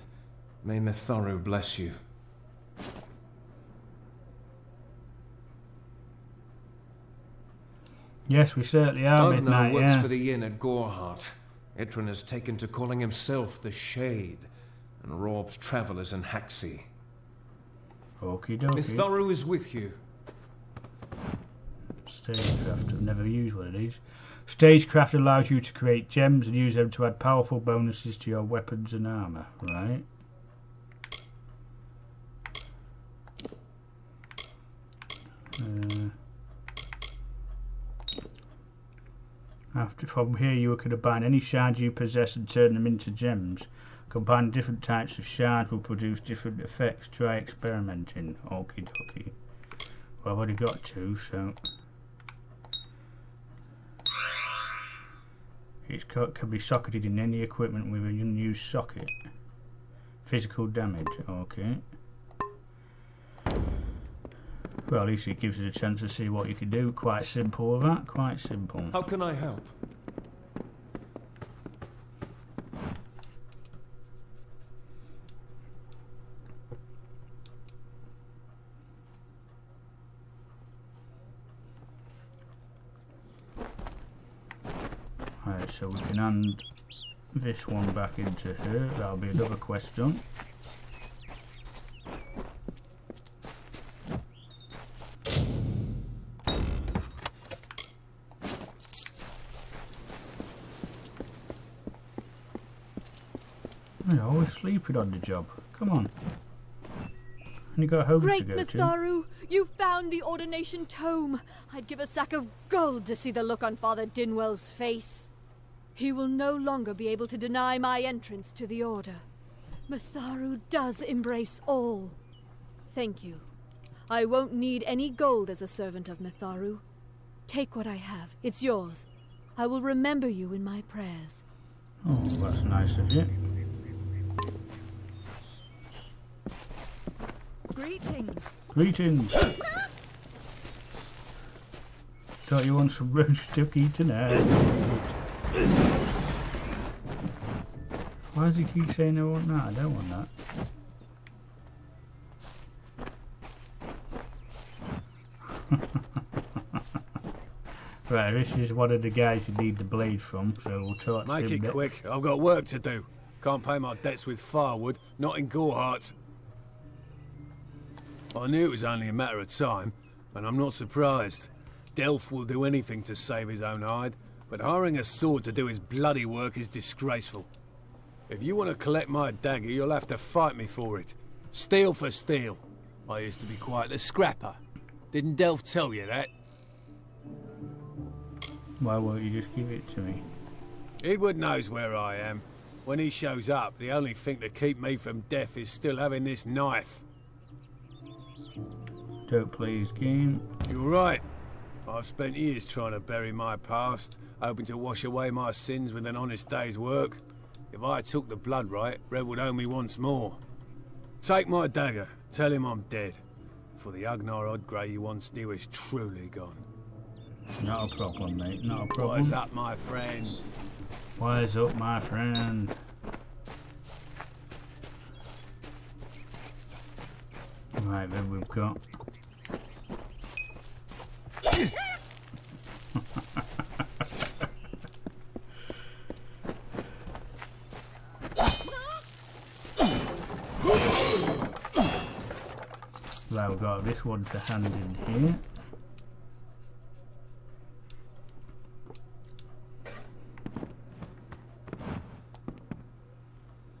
May Mitharu bless you. Yes, we certainly are, Midnight, works yeah. for the inn at Gorhart. Itrin has taken to calling himself the Shade, and robs travelers in Haxi. Okie dokie. Mitharu is with you. Stagecraft, I've never used one of these. Stagecraft allows you to create gems and use them to add powerful bonuses to your weapons and armor, right? From here you can combine any shards you possess and turn them into gems. Combining different types of shards will produce different effects. Try experimenting. Okie dokie. Well, I've already got 2, so... It can be socketed in any equipment with an unused socket. Physical damage, okay. Well, at least it gives us a chance to see what you can do. Quite simple with that, quite simple. How can I help? Right, so we can hand this one back into her. That'll be another quest done. You're always sleeping on the job. Come on. And you got home to Great go to. Mitharu, you found the ordination tome. I'd give a sack of gold to see the look on Father Dinwell's face. He will no longer be able to deny my entrance to the Order. Mitharu does embrace all. Thank you. I won't need any gold as a servant of Mitharu. Take what I have. It's yours. I will remember you in my prayers. Oh, that's nice of you. Greetings. Greetings. Don't you want some roast turkey tonight? Why does he keep saying I want that? I don't want that. Right, this is one of the guys you need the blade from, so we'll talk to him. Make it quick, I've got work to do. Can't pay my debts with firewood, not in Gorhart. I knew it was only a matter of time, and I'm not surprised. Delph will do anything to save his own hide, but hiring a sword to do his bloody work is disgraceful. If you want to collect my dagger, you'll have to fight me for it. Steel for steel. I used to be quite the scrapper. Didn't Delph tell you that? Why won't you just give it to me? Edward knows where I am. When he shows up, the only thing to keep me from death is still having this knife. Don't play his game. You're right. I've spent years trying to bury my past, hoping to wash away my sins with an honest day's work. If I took the blood right, Red would owe me once more. Take my dagger, tell him I'm dead, for the Agnar Odgrey you once knew is truly gone. Not a problem, mate, not a problem. Wise up, my friend. Wise up, my friend. Right, then we've got... Right, we've got this one to hand in here.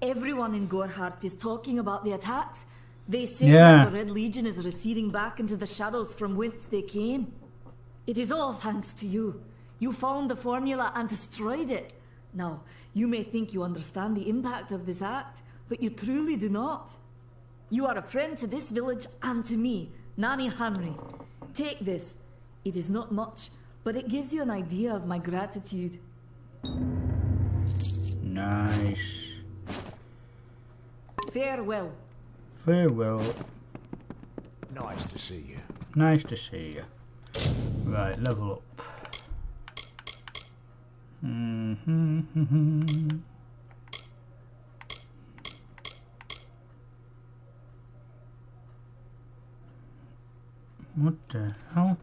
Everyone in Gorhart is talking about the attacks. They say Yeah. that the Red Legion is receding back into the shadows from whence they came. It is all thanks to you. You found the formula and destroyed it. Now, you may think you understand the impact of this act, but you truly do not. You are a friend to this village and to me, Nanny Henry. Take this. It is not much, but it gives you an idea of my gratitude. Nice. Farewell. Farewell. Nice to see you. Nice to see you. Right, level up. What the hell?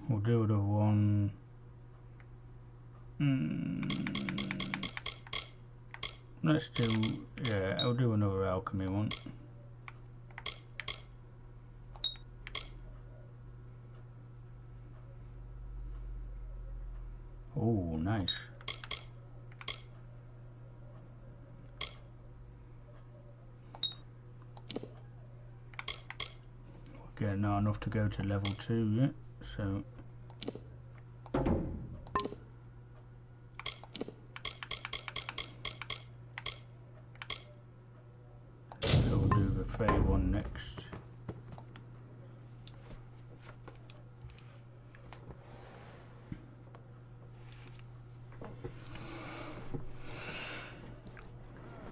We'll do the one. Let's do, yeah, I'll do another alchemy one. Oh, nice. Okay, not enough to go to level 2 yet, so we'll do the Fey one next.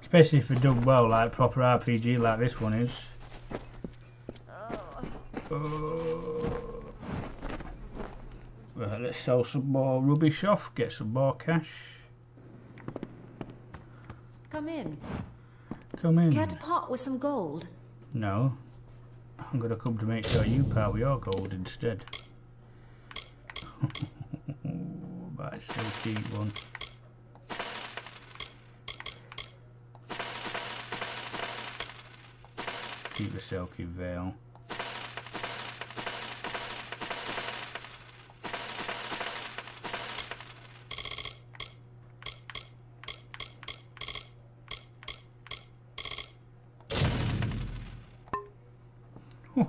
Especially if it's done well, like proper RPG like this one is. Right, let's sell some more rubbish off, get some more cash. Come in. Come in. Care to part with some gold? No. I'm going to come to make sure you part with your gold instead. But I still keep one. Keep the silky veil.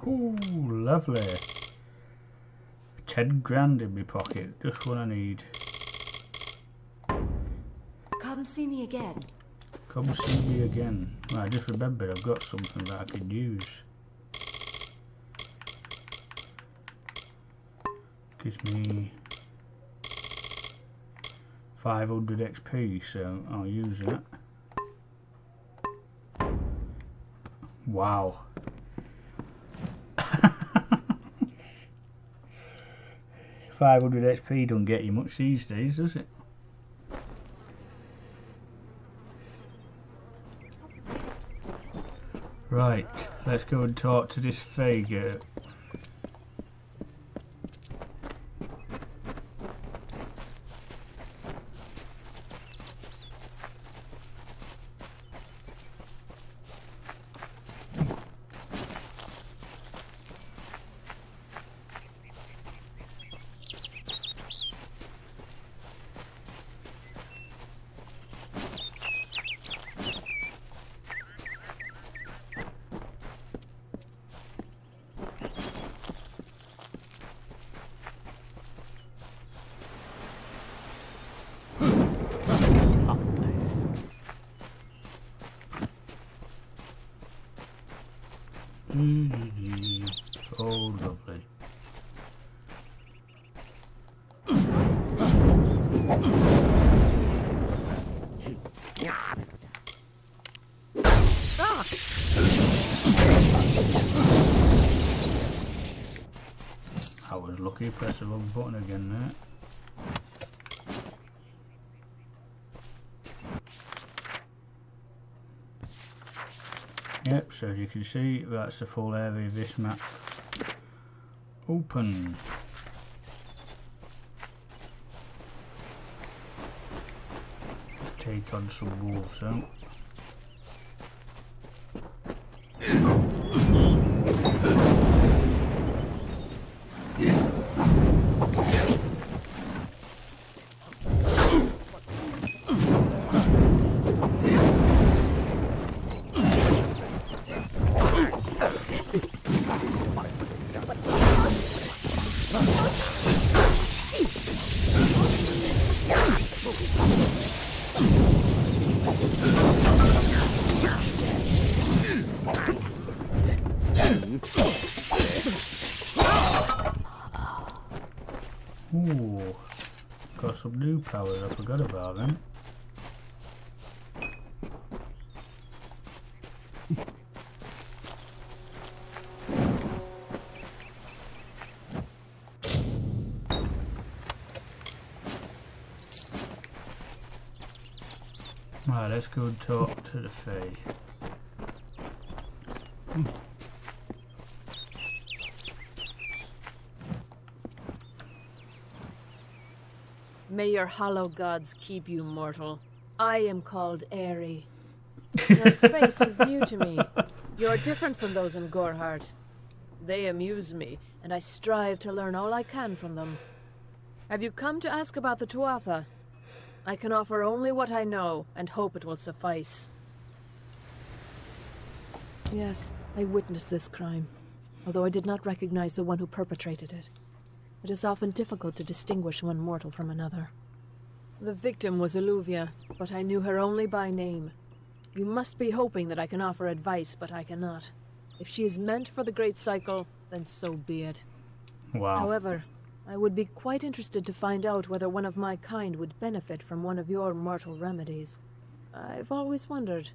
Oh, lovely. 10 grand in my pocket, just what I need. Come see me again. Come see me again. Well, I just remembered I've got something that I can use. Gives me 500 XP, so I'll use that. Wow. 500 XP don't get you much these days, does it? Right, let's go and talk to this Fager. Oh, lovely. I was lucky to press the wrong button again there. Yep, so as you can see, that's the full area of this map. Open. Let's take on some wolves out. Ooh, got some new powers, I forgot about them. Right, let's go and talk to the Fae. May your hollow gods keep you mortal. I am called Aerie. Your face is new to me. You're different from those in Gorhart. They amuse me, and I strive to learn all I can from them. Have you come to ask about the Tuatha? I can offer only what I know, and hope it will suffice. Yes, I witnessed this crime, although I did not recognize the one who perpetrated it. It is often difficult to distinguish one mortal from another. The victim was Illuvia, but I knew her only by name. You must be hoping that I can offer advice, but I cannot. If she is meant for the Great Cycle, then so be it. Wow. However, I would be quite interested to find out whether one of my kind would benefit from one of your mortal remedies. I've always wondered.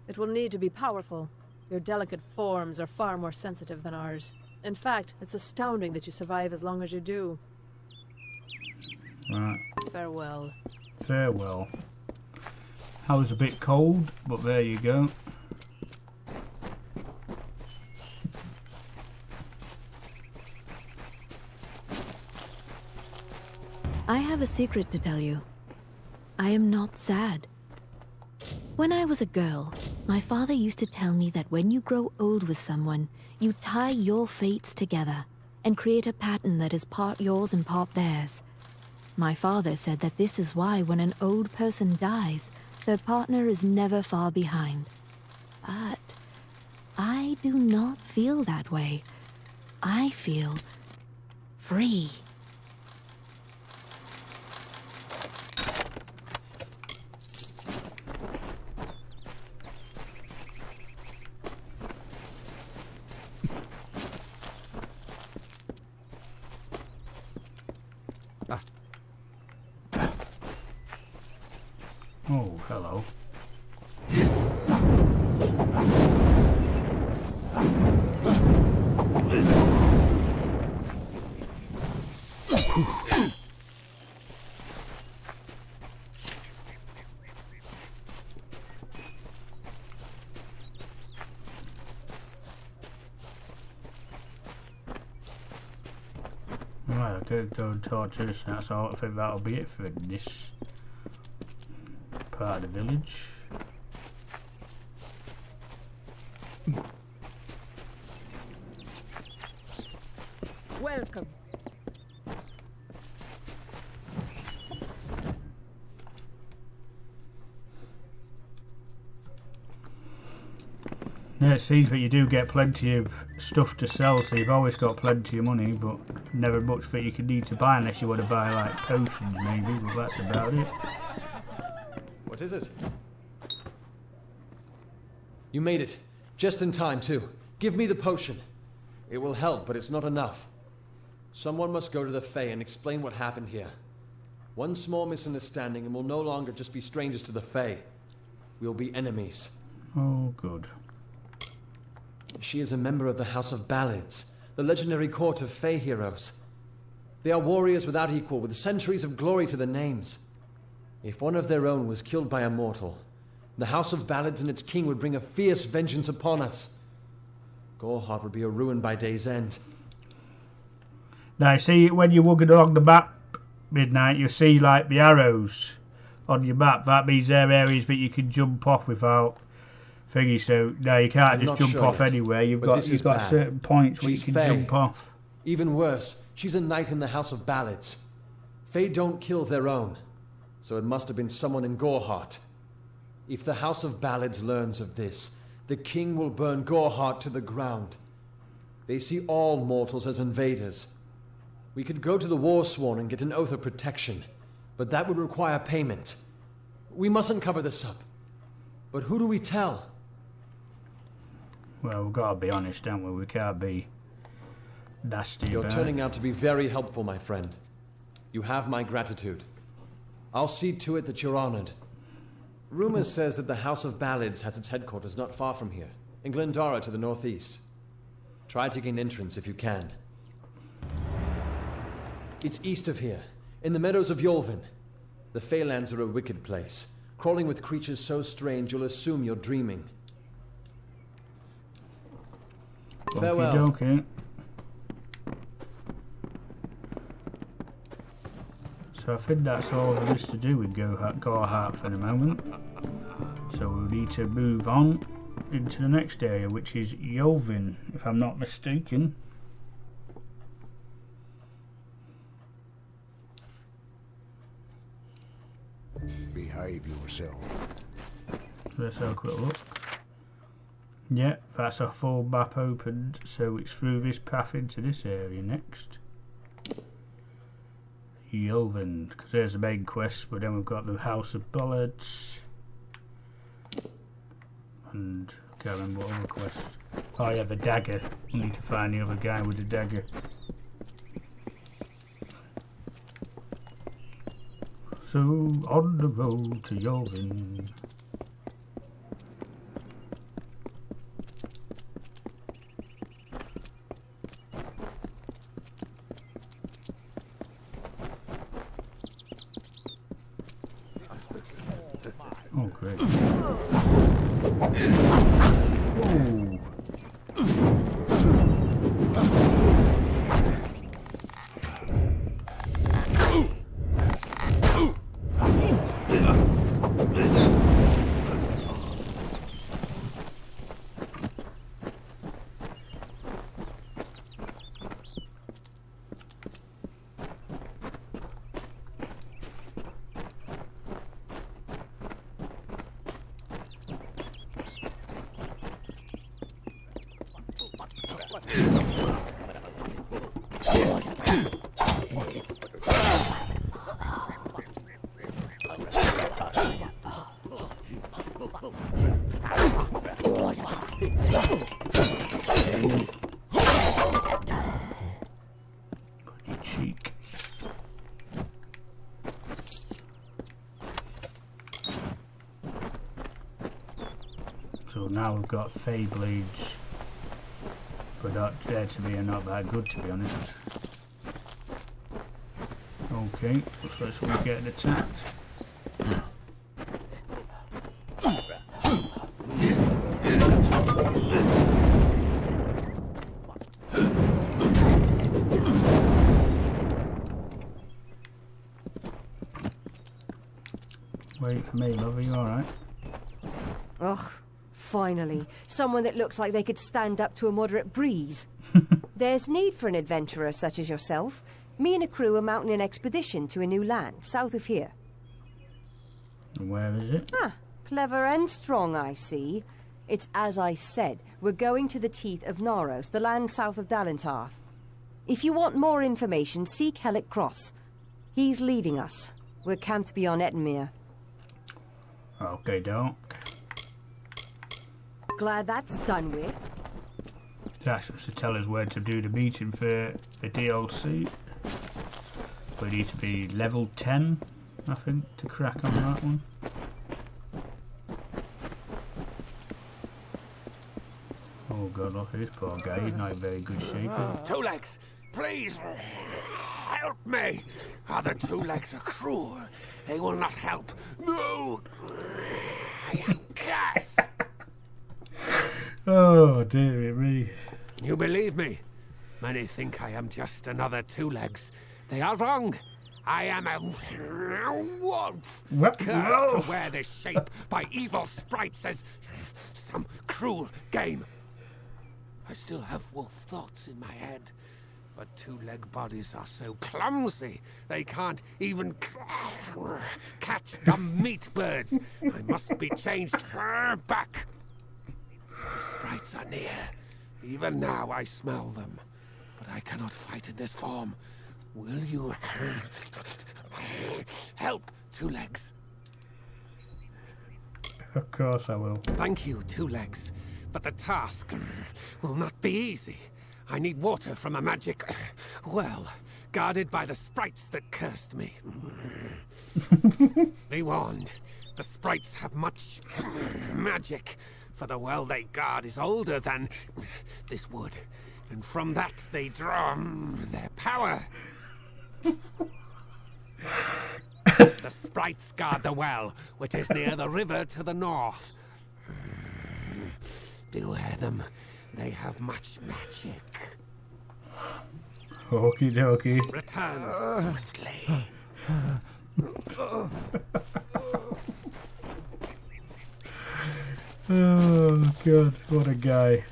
It will need to be powerful. Your delicate forms are far more sensitive than ours. In fact, it's astounding that you survive as long as you do. Right. Farewell. Farewell. I was a bit cold, but there you go. I have a secret to tell you. I am not sad. When I was a girl, my father used to tell me that when you grow old with someone, you tie your fates together and create a pattern that is part yours and part theirs. My father said that this is why when an old person dies, their partner is never far behind. But I do not feel that way. I feel free. Oh, hello. Right, I'll go and torture us. That's all. I think that'll be it for this part of the village. Welcome. Yeah, it seems that you do get plenty of stuff to sell, so you've always got plenty of money, but never much that you can need to buy unless you want to buy like potions maybe, but that's about it. What is it? You made it. Just in time, too. Give me the potion. It will help, but it's not enough. Someone must go to the Fae and explain what happened here. One small misunderstanding and we'll no longer just be strangers to the Fae. We'll be enemies. Oh, good. She is a member of the House of Ballads, the legendary court of Fae heroes. They are warriors without equal, with centuries of glory to their names. If one of their own was killed by a mortal, the House of Ballads and its king would bring a fierce vengeance upon us. Gorehart would be a ruin by day's end. Now, see, when you're walking along the map midnight, you see like the arrows on your map. That means they're areas that you can jump off without thingy. So now you can't I'm just jump sure off yet, anywhere. You've but got bad. certain points where She's you can Fae. jump off. Even worse, she's a knight in the House of Ballads. Fae don't kill their own, so it must have been someone in Gorehart. If the House of Ballads learns of this, the king will burn Gorehart to the ground. They see all mortals as invaders. We could go to the Warsworn and get an oath of protection, but that would require payment. We mustn't cover this up. But who do we tell? Well, we've got to be honest, don't we? We can't be nasty You're about turning it. out to be very helpful, my friend. You have my gratitude. I'll see to it that you're honored. Rumor says that the House of Ballads has its headquarters not far from here, in Glendara to the northeast. Try to gain entrance if you can. It's east of here, in the meadows of Yolvin. The Feylands are a wicked place, crawling with creatures so strange you'll assume you're dreaming. Farewell. Okey-dokey. So I think that's all there is to do with Gorehart for the moment. So we'll need to move on into the next area, which is Yolvin, if I'm not mistaken. Behave yourself. Let's have a quick look. Yeah, that's a full map opened, so it's through this path into this area next. Yolvin, because there's the main quest, but then we've got the House of Ballads. And I can't remember what other quest. Oh yeah, the dagger. We need to find the other guy with the dagger. So, on the road to Yolvin. Oh, great. Whoa. Cheek. So now we've got Fey Blades, but they're to me are not that good, to be honest. Okay, first we get attacked. Wait for me, love, are you alright? Ugh, finally. Someone that looks like they could stand up to a moderate breeze. There's need for an adventurer such as yourself. Me and a crew are mounting an expedition to a new land, south of here. Where is it? Ah, clever and strong, I see. It's as I said, we're going to the teeth of Naros, the land south of Dalentarth. If you want more information, seek Hellick Cross. He's leading us. We're camped beyond Ettenmere. Okay, don't. Glad that's done with. That's supposed to tell us where to do the meeting for the DLC. We need to be level 10, I think, to crack on that one. Oh god, look at this poor guy, he's not in very good shape. Two Legs, please help me. Other Two Legs are cruel. They will not help. No! I am cursed. Oh dear me. You believe me? Many think I am just another Two Legs. They are wrong. I am a wolf, cursed to wear this shape by evil sprites as some cruel game. I still have wolf thoughts in my head, but two-leg bodies are so clumsy they can't even catch dumb meat birds. I must be changed back. The sprites are near. Even now I smell them, but I cannot fight in this form. Will you help, Two Legs? Of course I will. Thank you, Two Legs. But the task will not be easy. I need water from a magic well, guarded by the sprites that cursed me. Be warned, the sprites have much magic, for the well they guard is older than this wood, and from that they draw their power. The sprites guard the well, which is near the river to the north. Beware them. They have much magic. Okie dokie. Return swiftly. Oh god, what a guy.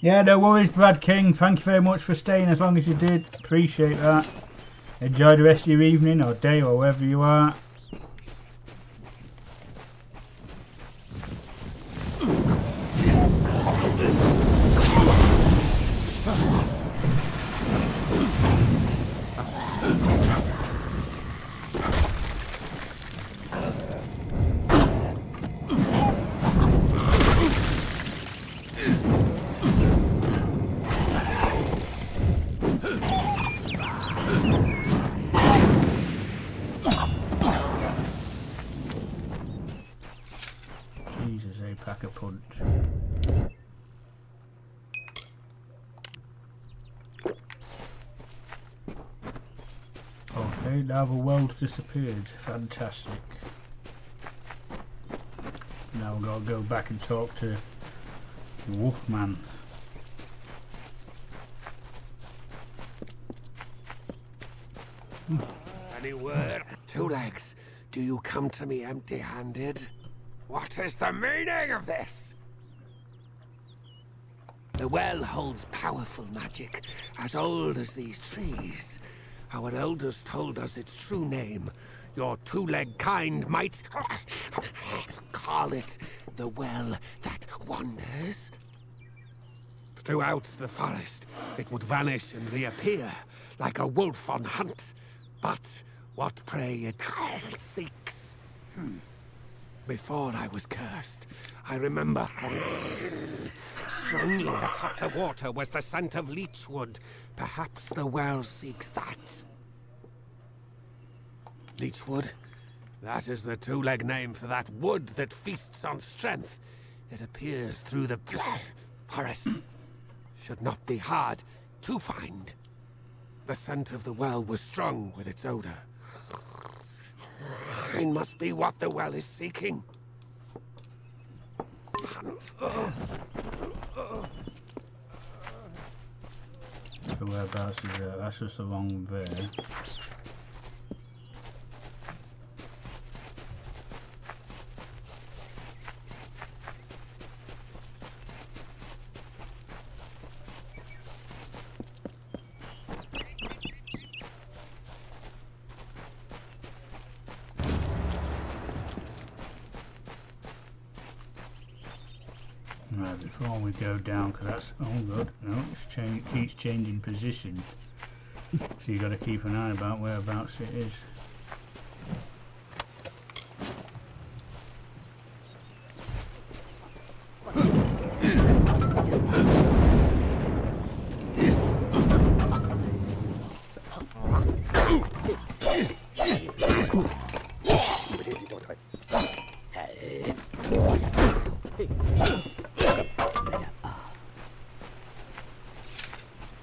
Yeah, no worries, Brad King. Thank you very much for staying as long as you did. Appreciate that. Enjoy the rest of your evening or day or wherever you are. pack a punch. Okay, now the well's disappeared. Fantastic. Now we've got to go back and talk to Wolfman. Any word? Two Legs, do you come to me empty-handed? What is the meaning of this? The well holds powerful magic, as old as these trees. Our elders told us its true name. Your two-leg kind might call it the well that wanders. Throughout the forest, it would vanish and reappear, like a wolf on hunt. But what prey it seeks. Before I was cursed, I remember strongly atop the water was the scent of leechwood. Perhaps the well seeks that. Leechwood? That is the two-leg name for that wood that feasts on strength. It appears through the forest. Should not be hard to find. The scent of the well was strong with its odor. It must be what the well is seeking. Hunt. So whereabouts is that? That's just along there. Right, before we go down, because that's, oh good, no, it keeps changing position. So you got to keep an eye about whereabouts it is.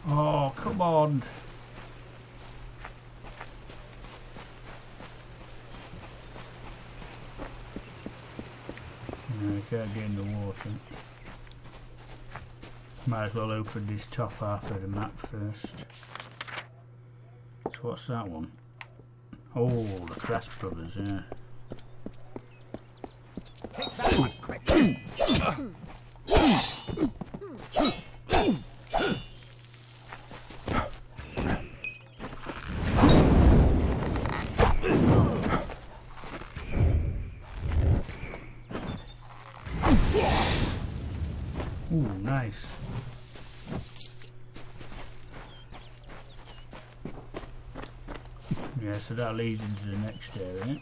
Oh, come on. No, I can't get in the water. Might as well open this top half of the map first. So what's that one? Oh, the Crash Brothers, yeah. Take that one quick. Ooh, nice. Yeah, so that leads into the next area.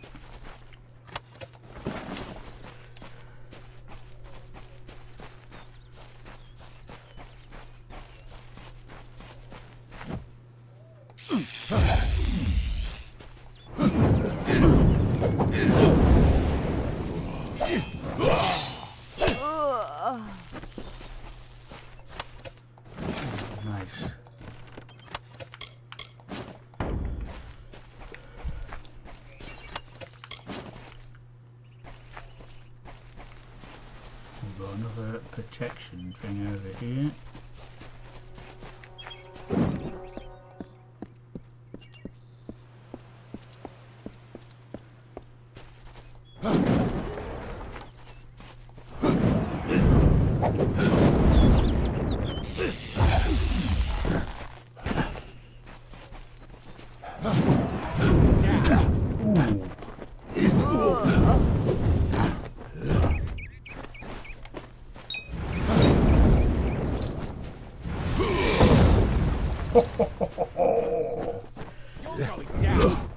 Nice. We've got another protection thing over here. You're going down.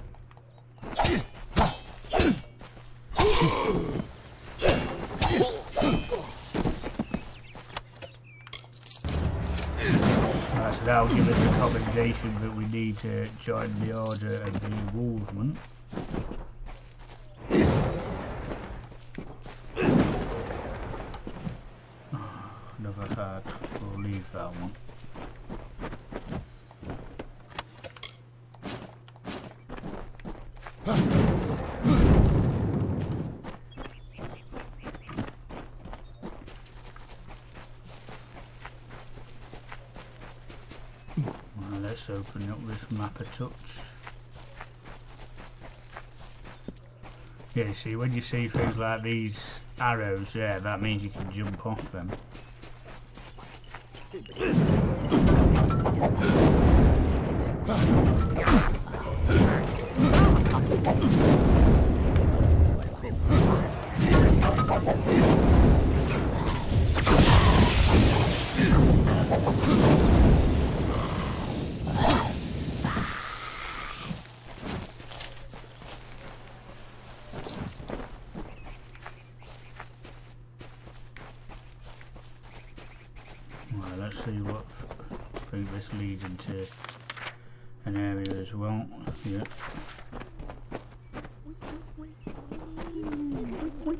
Right, so that'll give us the commendation that we need to join the Order of the Wolfman. that one. Well, let's open up this map a touch. Yeah, see, when you see things like these arrows, yeah, that means you can jump off them. Well, let's see what I think this leads into an area as well. Yeah. What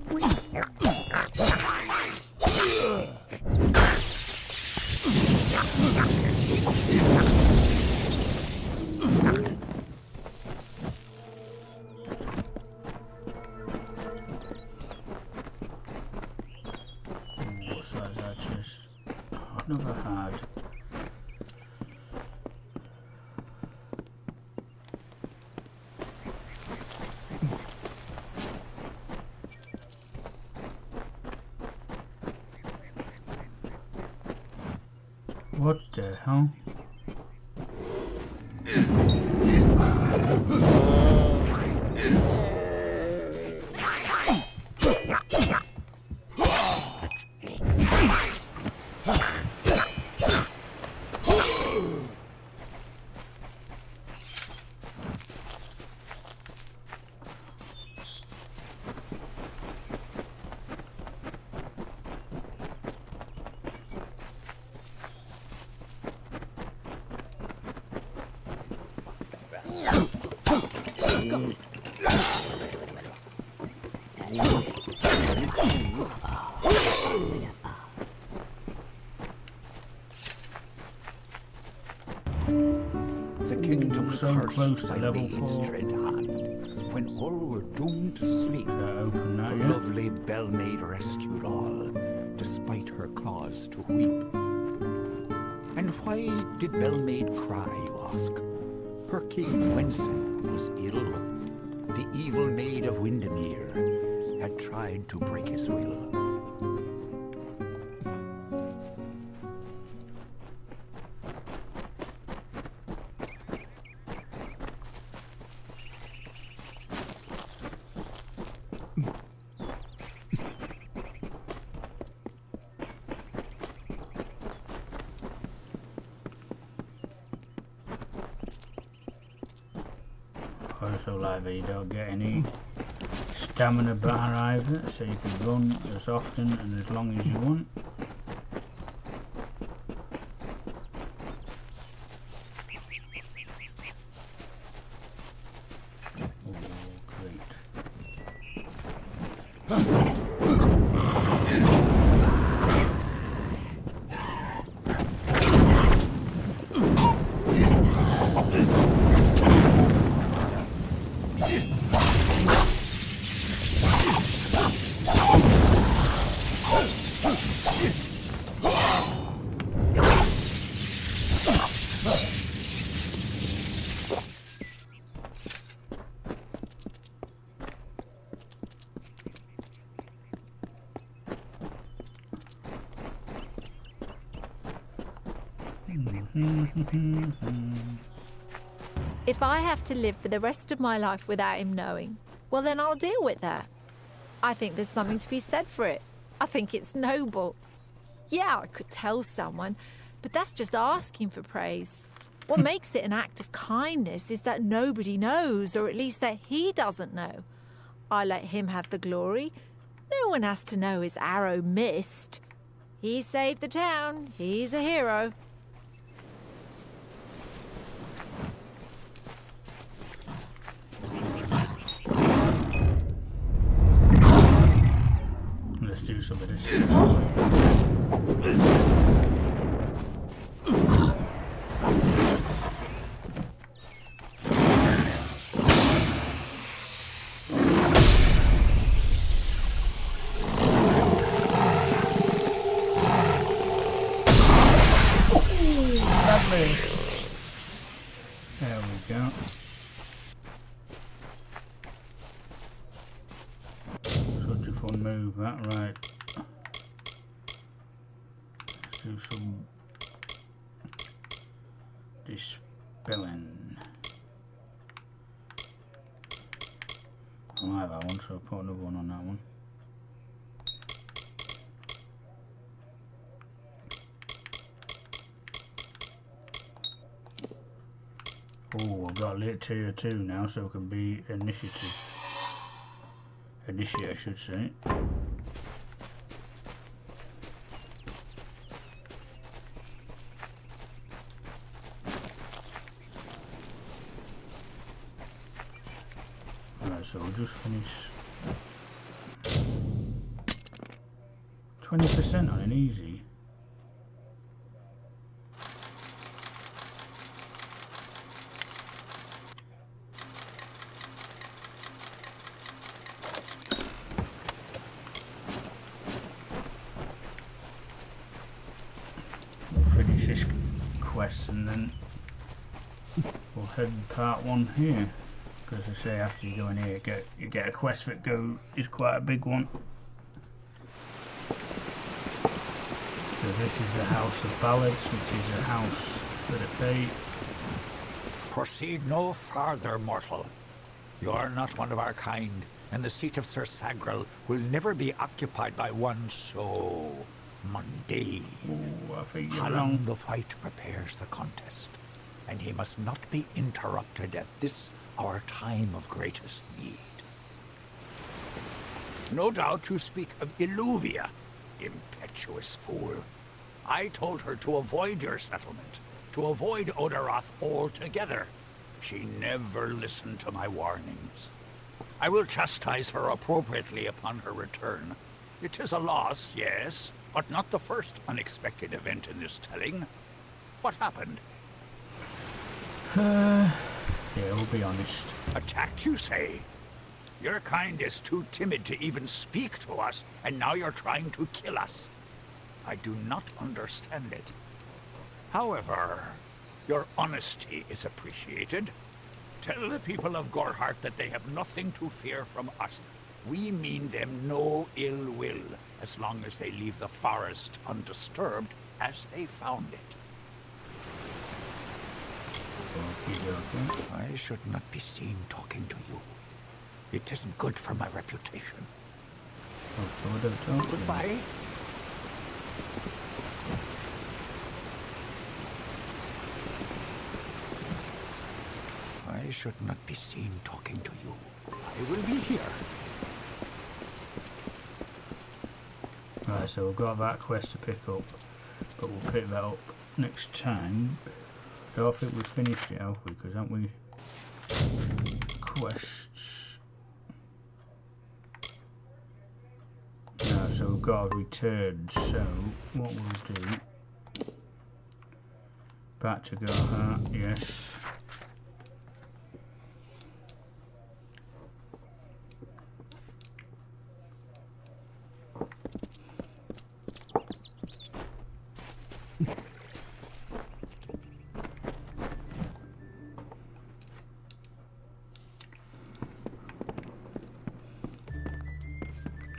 size archers? I've never had. What the hell? The kingdom so cursed close to by level Maid's 4. dread hand. When all were doomed to sleep, Open that, the yeah. lovely Bellmaid rescued all, despite her cause to weep. And why did Bellmaid cry, you ask? Her king, Wenson, was ill. The evil maid of Windermere had tried to break his will. Also, like that you don't get any stamina bar either, so you can run as often and as long as you want. If I have to live for the rest of my life without him knowing, well then I'll deal with that. I think there's something to be said for it. I think it's noble. Yeah, I could tell someone, but that's just asking for praise. What makes it an act of kindness is that nobody knows, or at least that he doesn't know. I let him have the glory. No one has to know his arrow missed. He saved the town. He's a hero. Let's do some of this. fun move, that, right. Let's do some dispelling. I might have that one, so I'll put another one on that one. Oh, I've got lit tier 2 now, so it can be initiative. Initiate, I should say. Right, so we'll just finish 20% on an easy. And then we'll head part 1 here, because I say after you go in here you get a quest that is quite a big one. So this is the House of Ballads, which is a house for the Fae. Proceed no farther, mortal. You are not one of our kind, and the seat of Sir Sagrel will never be occupied by one so mundane. Ooh, I think you're Hallam wrong. the White prepares the contest, and he must not be interrupted at this our time of greatest need. No doubt you speak of Illuvia, impetuous fool. I told her to avoid your settlement, to avoid Odorath altogether. She never listened to my warnings. I will chastise her appropriately upon her return. It is a loss, yes, but not the first unexpected event in this telling. What happened? Yeah, we'll be honest. Attacked, you say? Your kind is too timid to even speak to us, and now you're trying to kill us. I do not understand it. However, your honesty is appreciated. Tell the people of Gorhart that they have nothing to fear from us. We mean them no ill will, as long as they leave the forest undisturbed as they found it. I should not be seen talking to you. It isn't good for my reputation. Goodbye. I should not be seen talking to you. I will be here. Right, so we've got that quest to pick up, but we'll pick that up next time. I don't think we've finished it, have we? Because haven't we? Quests. No, so we've got a return. So what we'll do? Back to Gorhart, yes.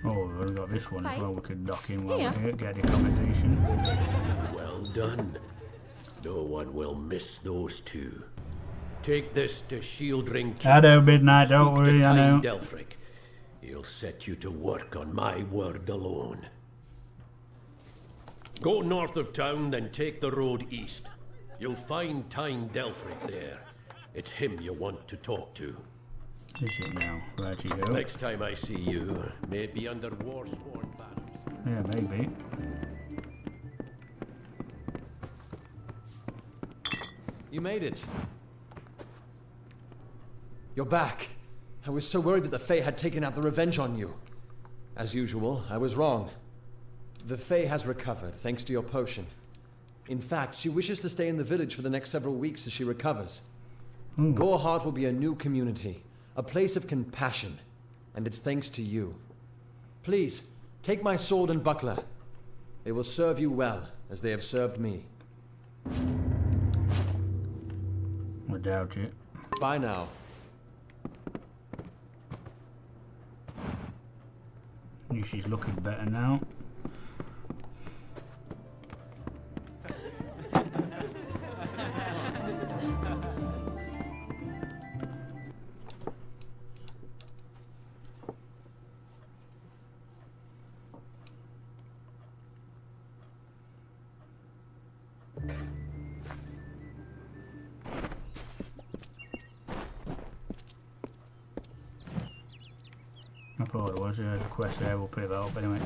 Oh, we've only got this one as well. We could dock in while we're here, get the accommodation. Well done. No one will miss those two. Take this to Shieldring Keep. I know, Midnight, don't Speak to worry, I know. Delphric. He'll set you to work on my word alone. Go north of town, then take the road east. You'll find Tyne Delphric there. It's him you want to talk to. Is it now? Right, you go. Next time I see you, maybe under war-sworn banners. Yeah, maybe. You made it. You're back. I was so worried that the Fae had taken out the revenge on you. As usual, I was wrong. The Fae has recovered, thanks to your potion. In fact, she wishes to stay in the village for the next several weeks as she recovers. Gorhart will be a new community, a place of compassion, and it's thanks to you. Please, take my sword and buckler. They will serve you well, as they have served me. I doubt it. Bye now. She's looking better now. I thought it was a quest there, we'll pick that up anyway.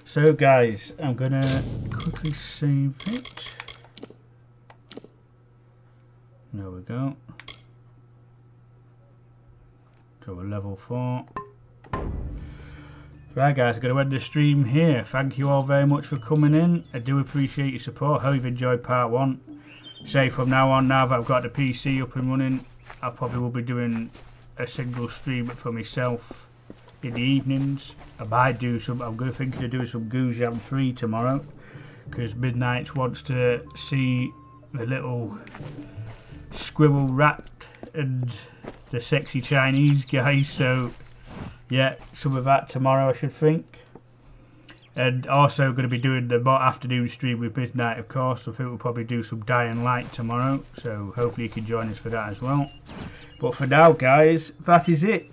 So guys, I'm gonna quickly save it. There we go. So we're level 4. Right guys, I'm going to end the stream here. Thank you all very much for coming in. I do appreciate your support. Hope you've enjoyed part 1. Say from now on, now that I've got the PC up and running, I probably will be doing a single stream for myself in the evenings. I might do some, I'm going to think of doing some Goose Jam 3 tomorrow, because Midnight wants to see the little squirrel rat and the sexy Chinese guys, so yeah, some of that tomorrow I should think. And also going to be doing the afternoon stream with Midnight, of course. I think we'll probably do some Dying Light tomorrow, so hopefully you can join us for that as well. But for now guys, that is it.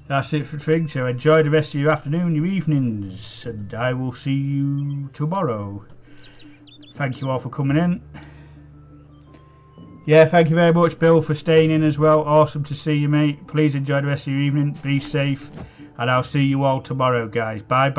That's it for the thing, so enjoy the rest of your afternoon, your evenings, and I will see you tomorrow. Thank you all for coming in. Yeah, thank you very much Bill for staying in as well. Awesome to see you, mate. Please enjoy the rest of your evening, be safe, and I'll see you all tomorrow guys. Bye bye.